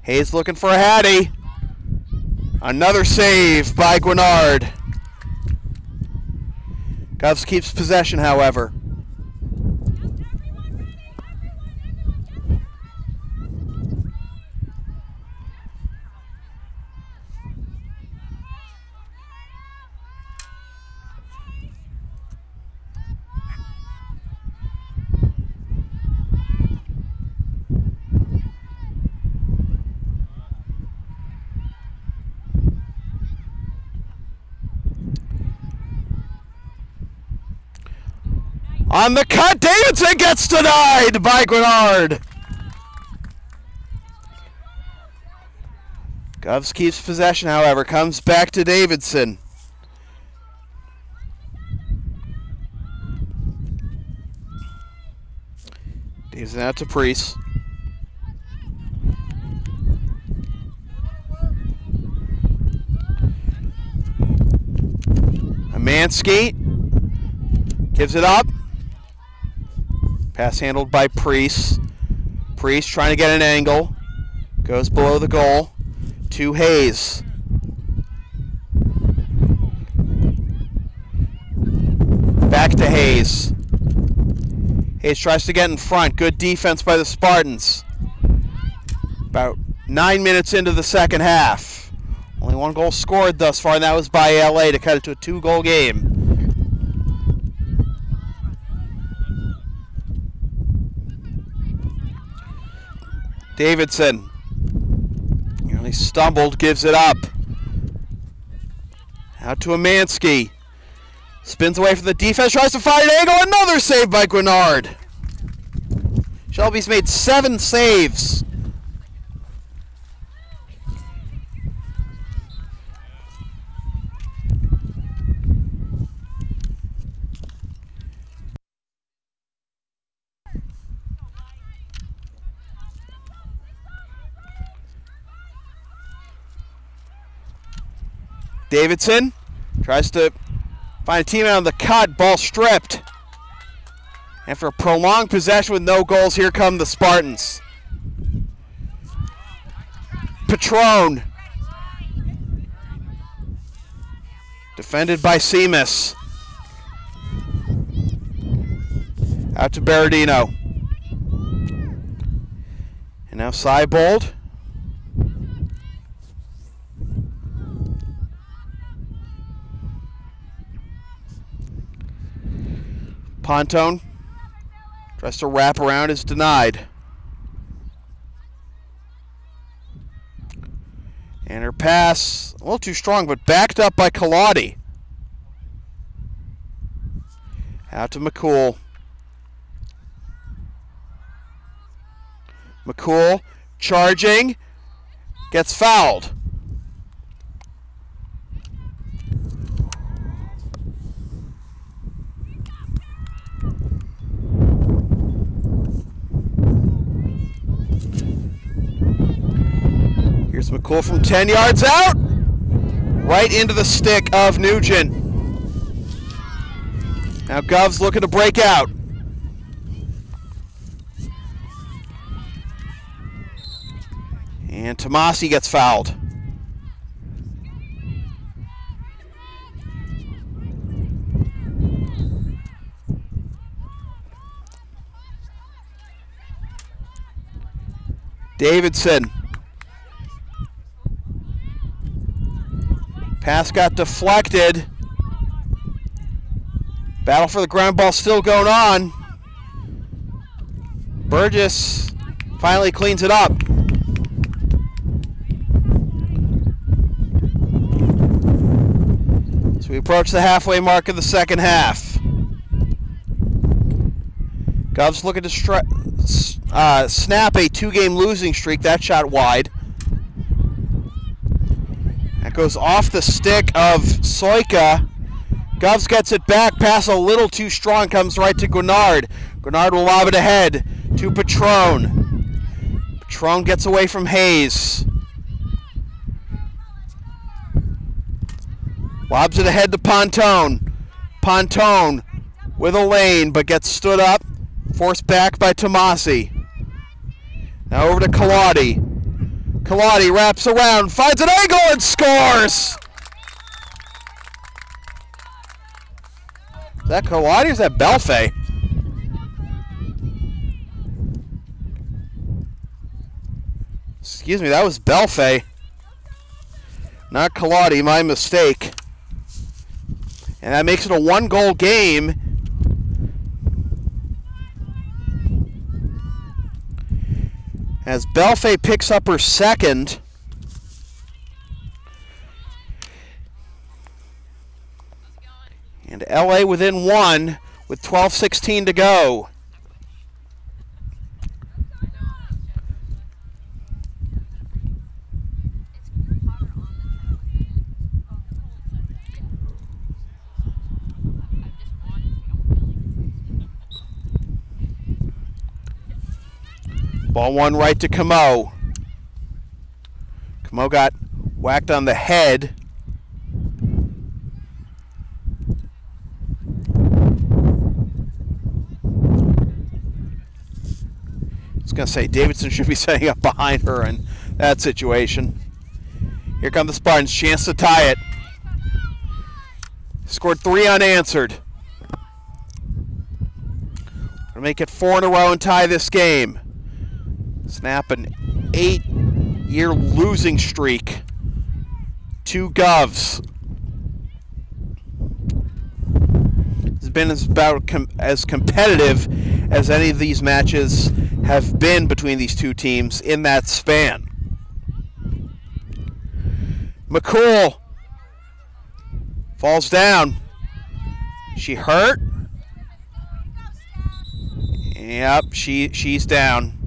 Hayes looking for a Hattie. Another save by Guinard. Govs keeps possession, however. On the cut, Davidson gets denied by Grenard. Govs keeps possession, however, comes back to Davidson. Davidson out to Priest. Mansky gives it up. Pass handled by Priest. Priest trying to get an angle. Goes below the goal. To Hayes. Back to Hayes. Hayes tries to get in front. Good defense by the Spartans. About 9 minutes into the second half. Only one goal scored thus far, and that was by LA to cut it to a 2-goal game. Davidson. He stumbled, gives it up. Out to Amansky. Spins away from the defense, tries to find an angle. Another save by Grenard. Shelby's made 7 saves. Davidson tries to find a teammate on the cut. Ball stripped. After a prolonged possession with no goals, here come the Spartans. Patron. Defended by Seamus. Out to Berardino. And now Seibold. Pontone tries to wrap around, is denied. And her pass, a little too strong, but backed up by Kaladi. Out to McCool. McCool charging, gets fouled. Here's McCool from 10 yards out. Right into the stick of Nugent. Now Gov's looking to break out. And Tomasi gets fouled. Davidson. Pass got deflected. Battle for the ground ball still going on. Burgess finally cleans it up. So we approach the halfway mark of the second half. Govs looking to snap a 2-game losing streak. That shot wide. That goes off the stick of Soika. Govs gets it back. Pass a little too strong. Comes right to Grenard. Grenard will lob it ahead to Patron. Patron gets away from Hayes. Lobs it ahead to Pontone. Pontone with a lane, but gets stood up. Forced back by Tomasi. Now over to Kaladi. Kaladi wraps around, finds an angle, and scores! Is that Kaladi or is that Belfay? Excuse me, that was Belfay. Not Kaladi, my mistake. And that makes it a 1-goal game. As Belfay picks up her second. And LA within 1 with 12:16 to go. Ball one right to Camo. Camo got whacked on the head. I was going to say Davidson should be setting up behind her in that situation. Here come the Spartans, chance to tie it. Scored 3 unanswered. Gonna make it 4 in a row and tie this game. Snap an 8-year losing streak. 2 govs. It's been about as competitive as any of these matches have been between these two teams in that span. McCool falls down. She hurt? Yep, she's down.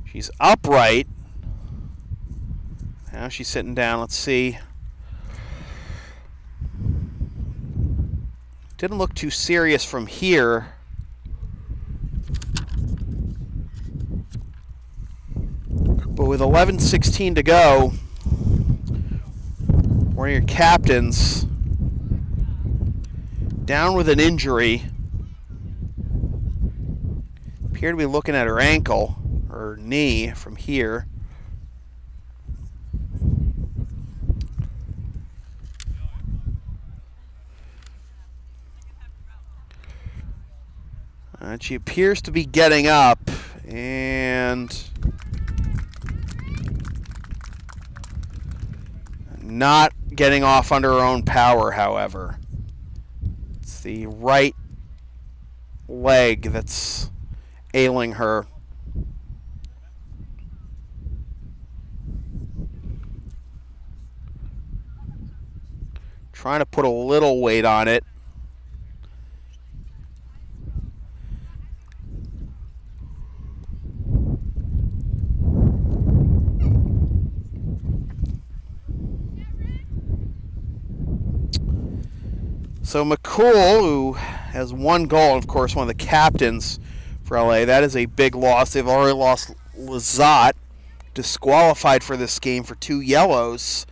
She's upright. Now she's sitting down. Let's see. Didn't look too serious from here. But with 11:16 to go, one of your captains down with an injury. Appear to be looking at her ankle or knee from here. And she appears to be getting up and not getting off under her own power, however. It's the right leg that's ailing her. Trying to put a little weight on it. So McCool, who has 1 goal, and of course one of the captains for LA, that is a big loss. They've already lost Lazat, disqualified for this game for 2 yellows.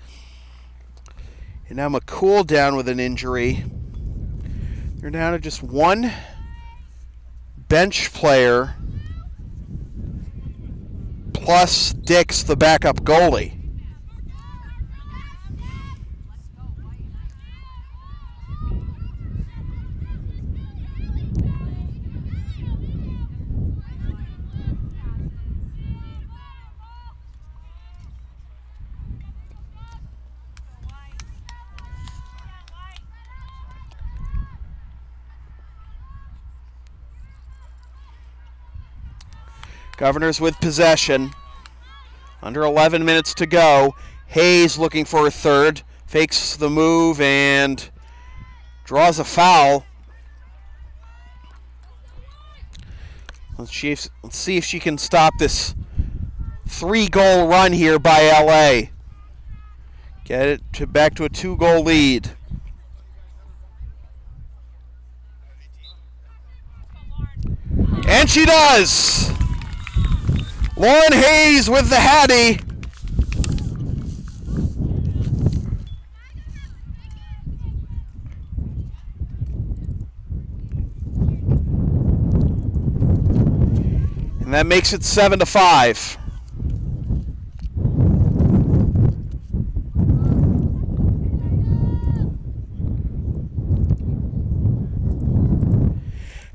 And now McCool down with an injury. They're down to just 1 bench player, plus Dix, the backup goalie. Governors with possession. Under 11 minutes to go. Hayes looking for a third. Fakes the move and draws a foul. Let's see if she can stop this 3-goal run here by LA. Get it back to a 2-goal lead. And she does! Lauren Hayes with the Hattie. And that makes it 7-5.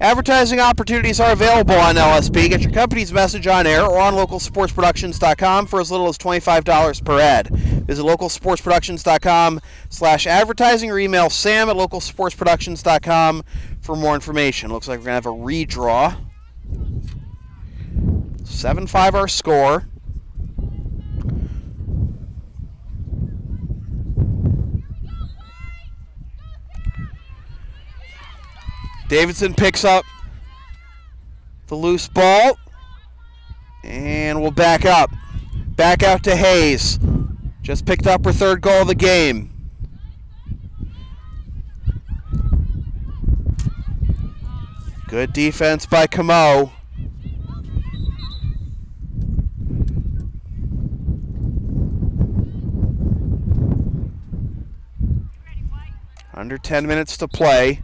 Advertising opportunities are available on LSP. Get your company's message on air or on localsportsproductions.com for as little as $25 per ad. Visit localsportsproductions.com/advertising or email sam@localsportsproductions.com for more information. Looks like we're going to have a redraw. 7-5 our score. Davidson picks up the loose ball and will back up. Back out to Hayes. Just picked up her third goal of the game. Good defense by Camo. Under 10 minutes to play.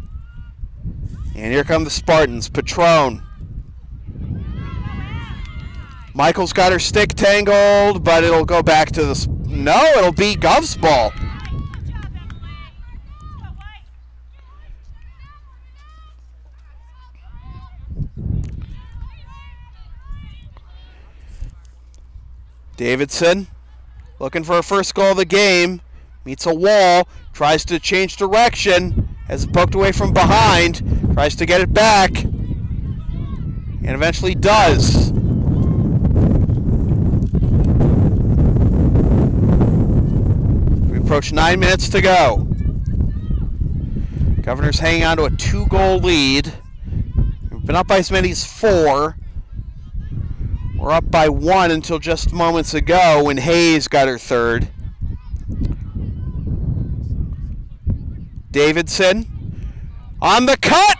And here come the Spartans. Patron. Michael's got her stick tangled, but it'll go back to the... No, it'll be Gov's ball. Davidson looking for her first goal of the game. Meets a wall. Tries to change direction. Has it poked away from behind. Tries to get it back. And eventually does. We approach 9 minutes to go. Governor's hanging on to a 2-goal lead. We've been up by as many as 4. We're up by 1 until just moments ago when Hayes got her third. Davidson on the cut.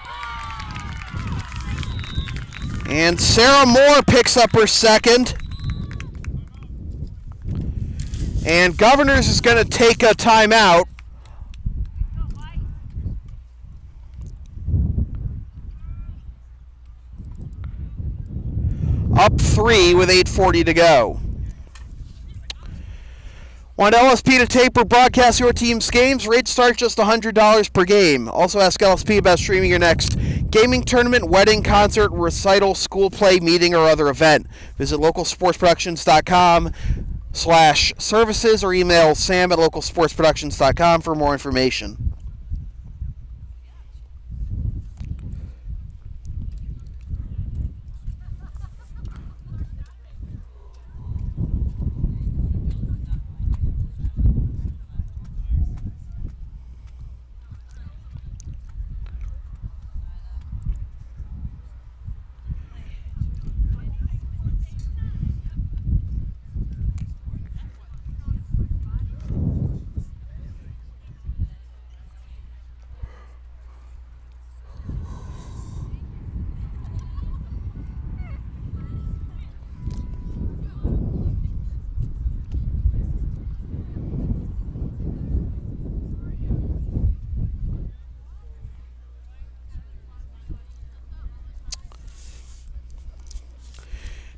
And Sarah Moore picks up her second. And Governors is going to take a timeout. Up 3 with 8:40 to go. Want LSP to tape or broadcast your team's games? Rates start just $100 per game. Also ask LSP about streaming your next gaming tournament, wedding, concert, recital, school play, meeting, or other event. Visit localsportsproductions.com/services or email sam@localsportsproductions.com for more information.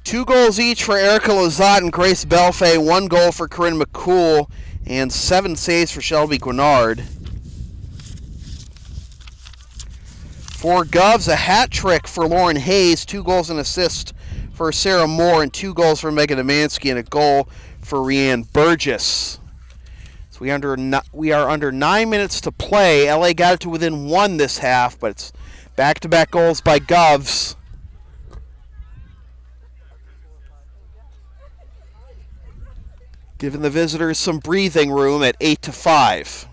Two goals each for Erica Lazat and Grace Belfay. 1 goal for Corinne McCool. And 7 saves for Shelby Guinard. For Govs, a hat trick for Lauren Hayes. 2 goals and assists for Sarah Moore. And 2 goals for Megan Demansky. And a goal for Rianne Burgess. So we are under 9 minutes to play. LA got it to within 1 this half. But it's back-to-back goals by Govs. Giving the visitors some breathing room at 8-5.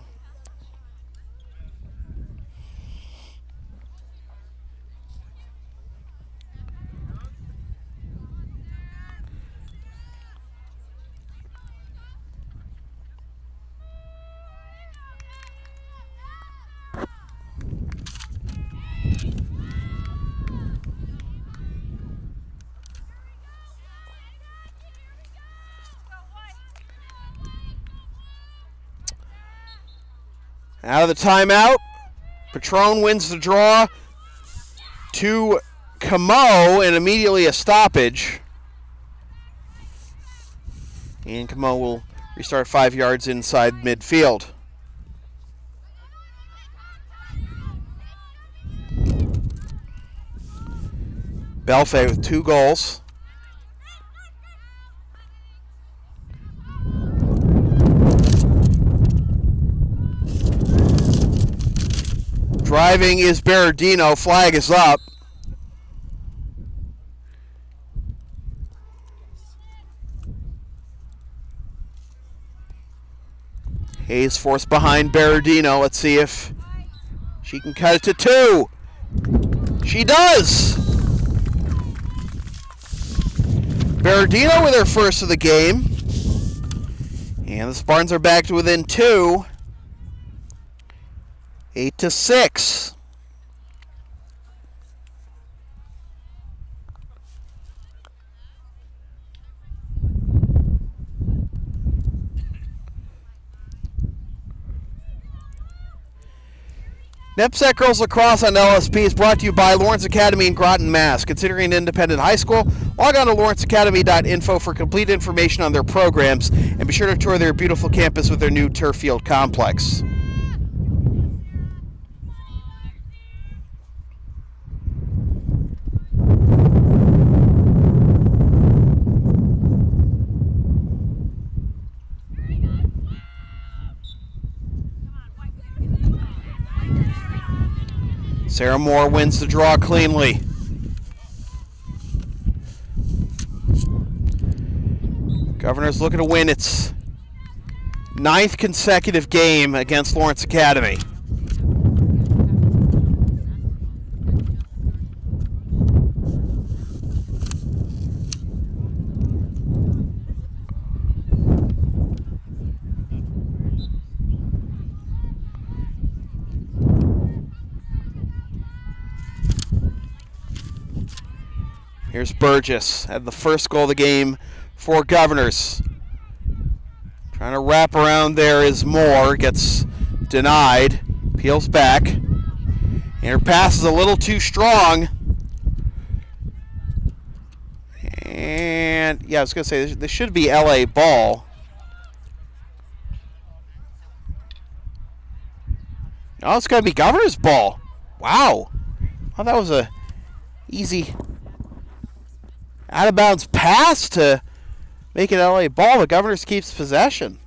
Out of the timeout, Patron wins the draw to Camo and immediately a stoppage. And Camo will restart 5 yards inside midfield. Belfay with 2 goals. Driving is Berardino. Flag is up. Hayes forced behind Berardino. Let's see if she can cut it to 2. She does! Berardino with her first of the game. And the Spartans are back to within 2. 8-6. NEPSAC Girls Lacrosse on LSP is brought to you by Lawrence Academy in Groton, Mass. Considering an independent high school, log on to lawrenceacademy.info for complete information on their programs, and be sure to tour their beautiful campus with their new turf field complex. Sarah Moore wins the draw cleanly. Governor's looking to win its 9th consecutive game against Lawrence Academy. Here's Burgess, had the first goal of the game for Governors. Trying to wrap around there is Moore, gets denied, peels back, and her pass is a little too strong. And yeah, I was going to say, this should be LA ball. No, it's going to be Governor's ball. Wow. Well, that was a easy out-of-bounds pass to make it LA ball, but Governors keeps possession.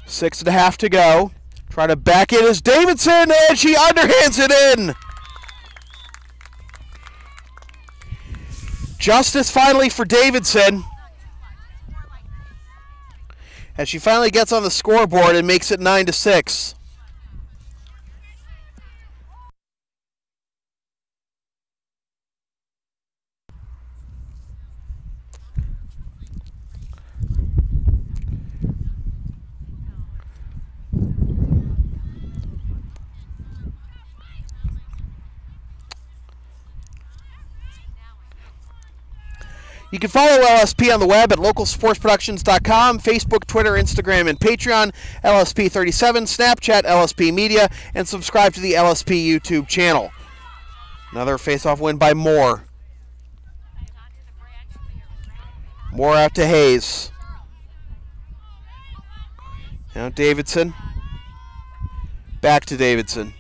Six and a half to go. Trying to back it is Davidson, and she underhands it in. Justice finally for Davidson, as she finally gets on the scoreboard and makes it 9-6. You can follow LSP on the web at localsportsproductions.com, Facebook, Twitter, Instagram, and Patreon, LSP37, Snapchat, LSP Media, and subscribe to the LSP YouTube channel. Another face-off win by Moore. Moore out to Hayes. Now Davidson. Back to Davidson.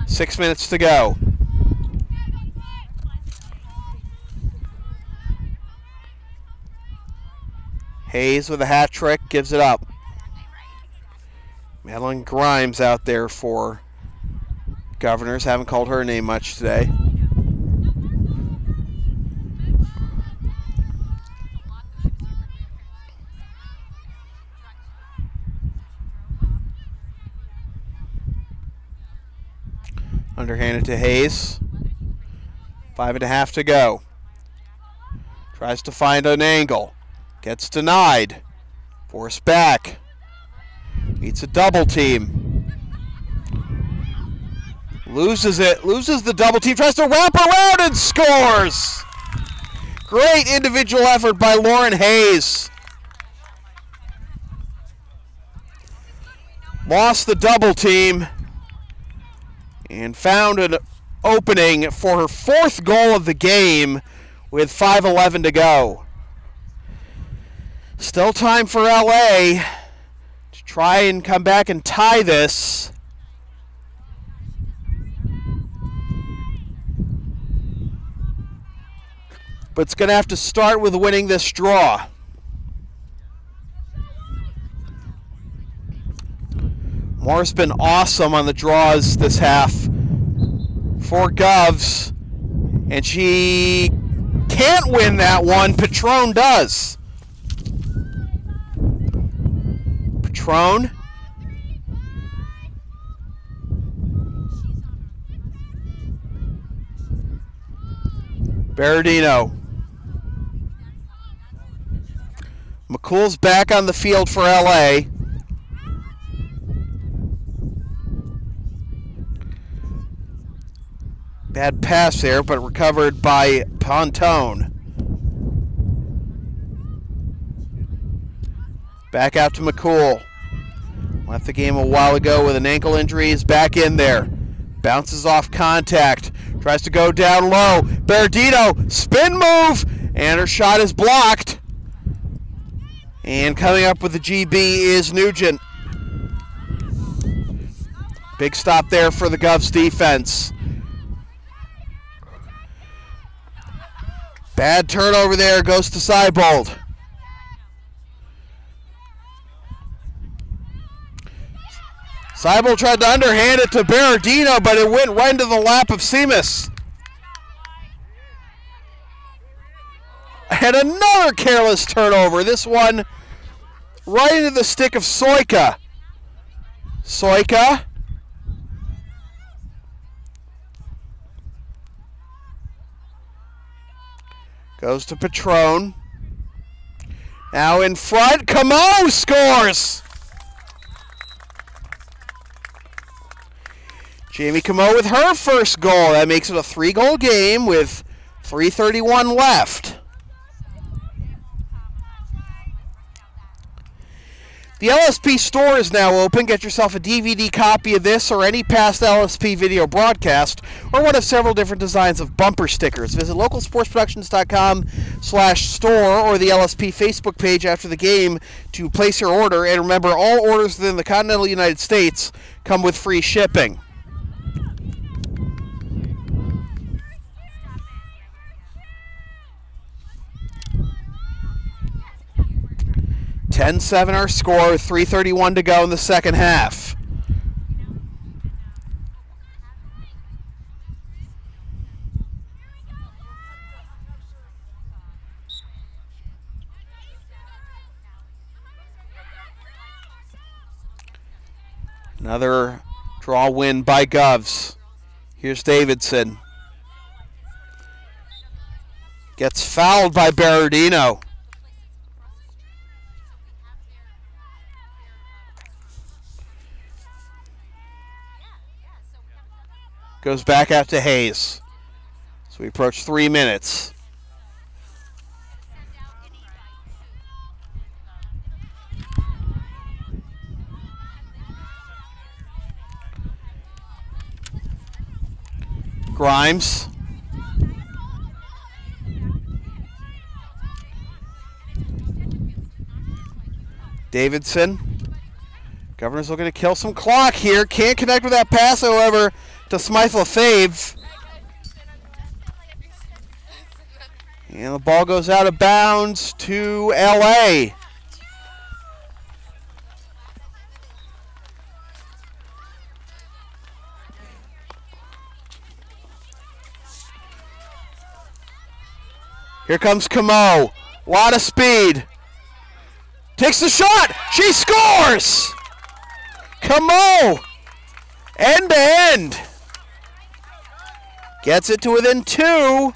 6 minutes to go. Hayes with a hat trick, gives it up. Madeline Grimes out there for Governors. Haven't called her name much today. Underhanded to Hayes. 5.5 to go. Tries to find an angle. Gets denied. Forced back. Meets a double team. Loses it. Loses the double team. Tries to wrap around and scores. Great individual effort by Lauren Hayes. Lost the double team and found an opening for her 4th goal of the game with 5:11 to go. Still time for LA to try and come back and tie this. But it's going to have to start with winning this draw. Moore's been awesome on the draws this half for Govs, and she can't win that one. Patron does. Patrone. Berardino. McCool's back on the field for LA. Bad pass there, but recovered by Pontone. Back out to McCool. Left the game a while ago with an ankle injury. Is back in there. Bounces off contact. Tries to go down low. Berardino, spin move, and her shot is blocked. And coming up with the GB is Nugent. Big stop there for the Govs defense. Bad turnover there, goes to Seibold. Seibold tried to underhand it to Berardino, but it went right into the lap of Seamus. And another careless turnover. This one right into the stick of Soika. Soika. Goes to Patrone. Now in front, Camo scores! Jamie Camo with her first goal. That makes it a 3-goal game with 3:31 left. The LSP store is now open. Get yourself a DVD copy of this or any past LSP video broadcast or one of several different designs of bumper stickers. Visit localsportsproductions.com/store or the LSP Facebook page after the game to place your order. And remember, all orders within the continental United States come with free shipping. (10-7) our score, 3:31 to go in the second half. Another draw win by Govs. Here's Davidson. Gets fouled by Berardino. Goes back out to Hayes. So we approach 3 minutes. Grimes. Davidson. Governor's looking to kill some clock here. Can't connect with that pass, however, to Smythe Lefebvre. And the ball goes out of bounds to LA. Here comes Camo. A lot of speed. Takes the shot. She scores! Camo! End to end. Gets it to within 2.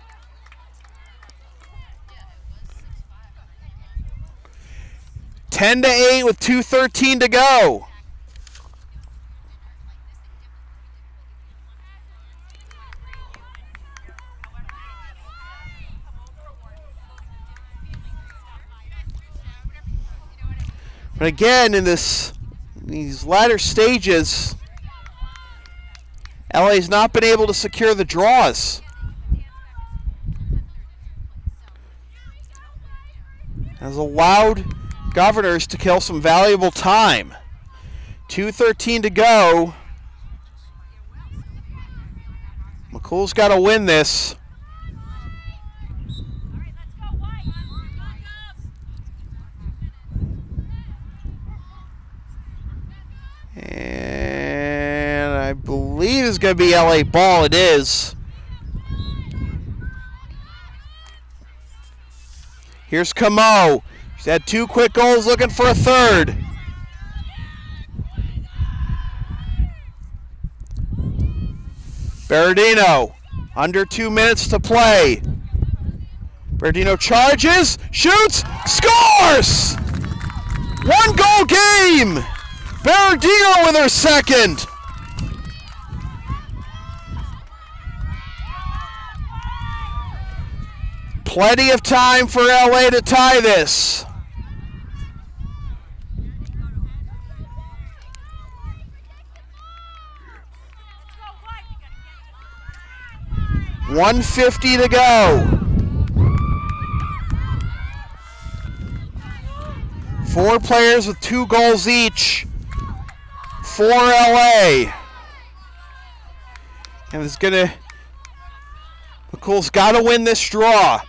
(10-8) with 2:13 to go. But again, in these latter stages, LA's not been able to secure the draws. Has allowed Governors to kill some valuable time. 2:13 to go. McCool's got to win this. And I believe it's going to be LA ball. It is. Here's Camo. She's had 2 quick goals, looking for a third. Berardino, under 2 minutes to play. Berardino charges, shoots, scores! 1 goal game! Berardino with her second. Plenty of time for LA to tie this. .150 to go. 4 players with 2 goals each for LA. And it's gonna, McCool's got to win this draw.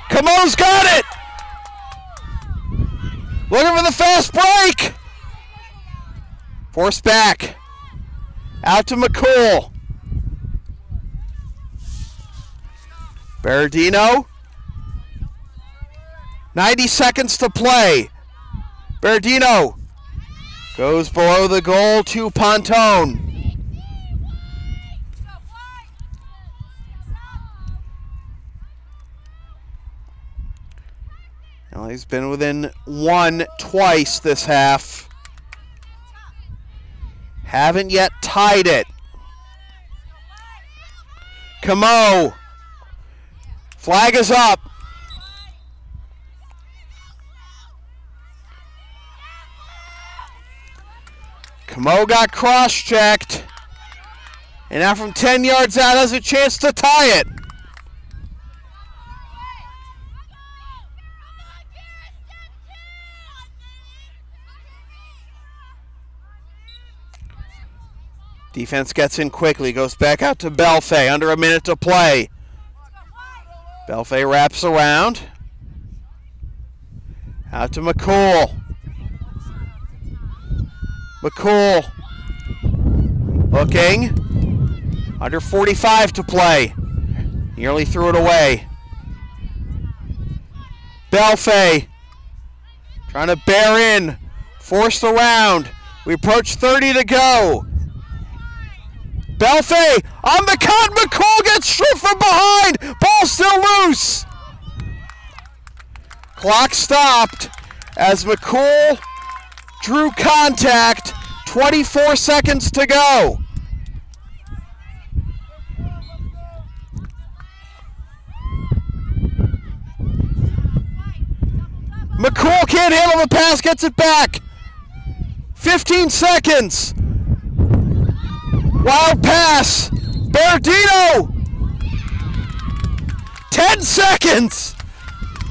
Camo's got it! Looking for the fast break! Forced back. Out to McCool. Berardino. 90 seconds to play. Berardino goes below the goal to Pontone. Well, he's been within 1 twice this half. Haven't yet tied it. Camo. Flag is up. Camo got cross-checked. And now from 10 yards out has a chance to tie it. Defense gets in quickly, goes back out to Belfay, under a minute to play. Belfay wraps around. Out to McCool. McCool looking. Under 45 to play. Nearly threw it away. Belfay trying to bear in. Forced around. We approach 30 to go. Belfay on the cut. McCool gets stripped from behind. Ball still loose. Clock stopped as McCool drew contact. 24 seconds to go. McCool can't handle the pass, gets it back. 15 seconds. Wild pass. Berardino. 10 seconds.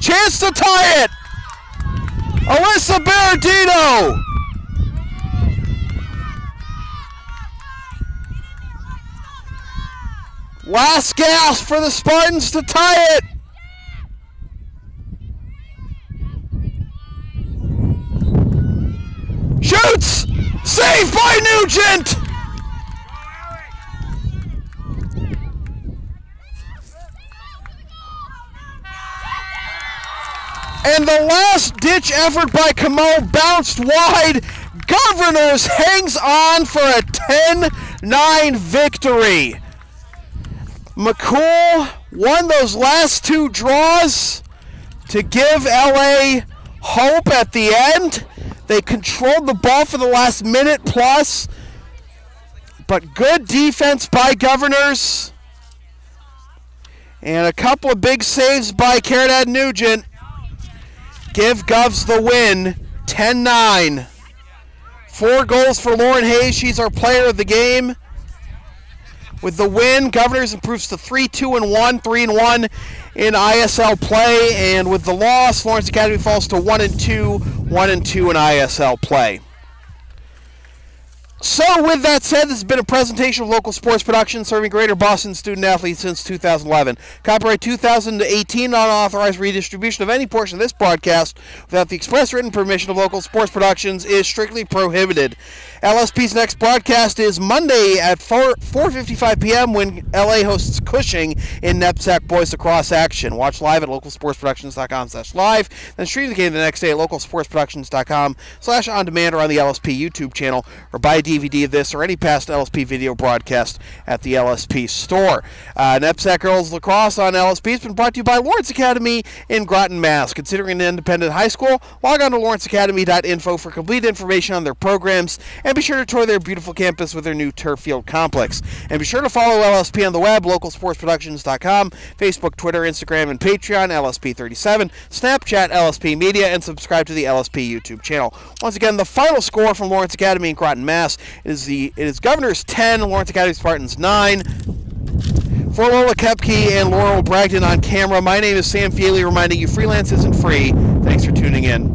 Chance to tie it. Alyssa Berardino. Last gasp for the Spartans to tie it. Shoots! Saved by Nugent! And the last-ditch effort by Camo bounced wide. Governors hangs on for a 10-9 victory. McCool won those last 2 draws to give LA hope at the end. They controlled the ball for the last minute plus, but good defense by Governors and a couple of big saves by Caridad Nugent give Govs the win, 10-9. 4 goals for Lauren Hayes. She's our player of the game. With the win, Governors improves to 3-2-1, 3-1 in ISL play, and with the loss, Lawrence Academy falls to 1-2, 1-2 in ISL play. So, with that said, this has been a presentation of local sports production serving Greater Boston student-athletes since 2011. Copyright 2018, unauthorized redistribution of any portion of this broadcast without the express written permission of local sports productions is strictly prohibited. LSP's next broadcast is Monday at 4:55 p.m. when LA hosts Cushing in NEPSAC Boys Lacrosse action. Watch live at localsportsproductions.com/live, then stream the game the next day at localsportsproductions.com/on-demand or on the LSP YouTube channel, or buy a DVD of this or any past LSP video broadcast at the LSP store. NEPSAC Girls Lacrosse on LSP has been brought to you by Lawrence Academy in Groton, Mass. Considering an independent high school, log on to lawrenceacademy.info for complete information on their programs, and be sure to tour their beautiful campus with their new turf field complex. And be sure to follow LSP on the web, localsportsproductions.com, Facebook, Twitter, Instagram, and Patreon, LSP37, Snapchat, LSP Media, and subscribe to the LSP YouTube channel. Once again, the final score from Lawrence Academy in Groton, Mass. It is Governors 10, Lawrence Academy Spartans 9. For Lola Kepke and Laurel Bragdon on camera, my name is Sam Feely, reminding you freelance isn't free. Thanks for tuning in.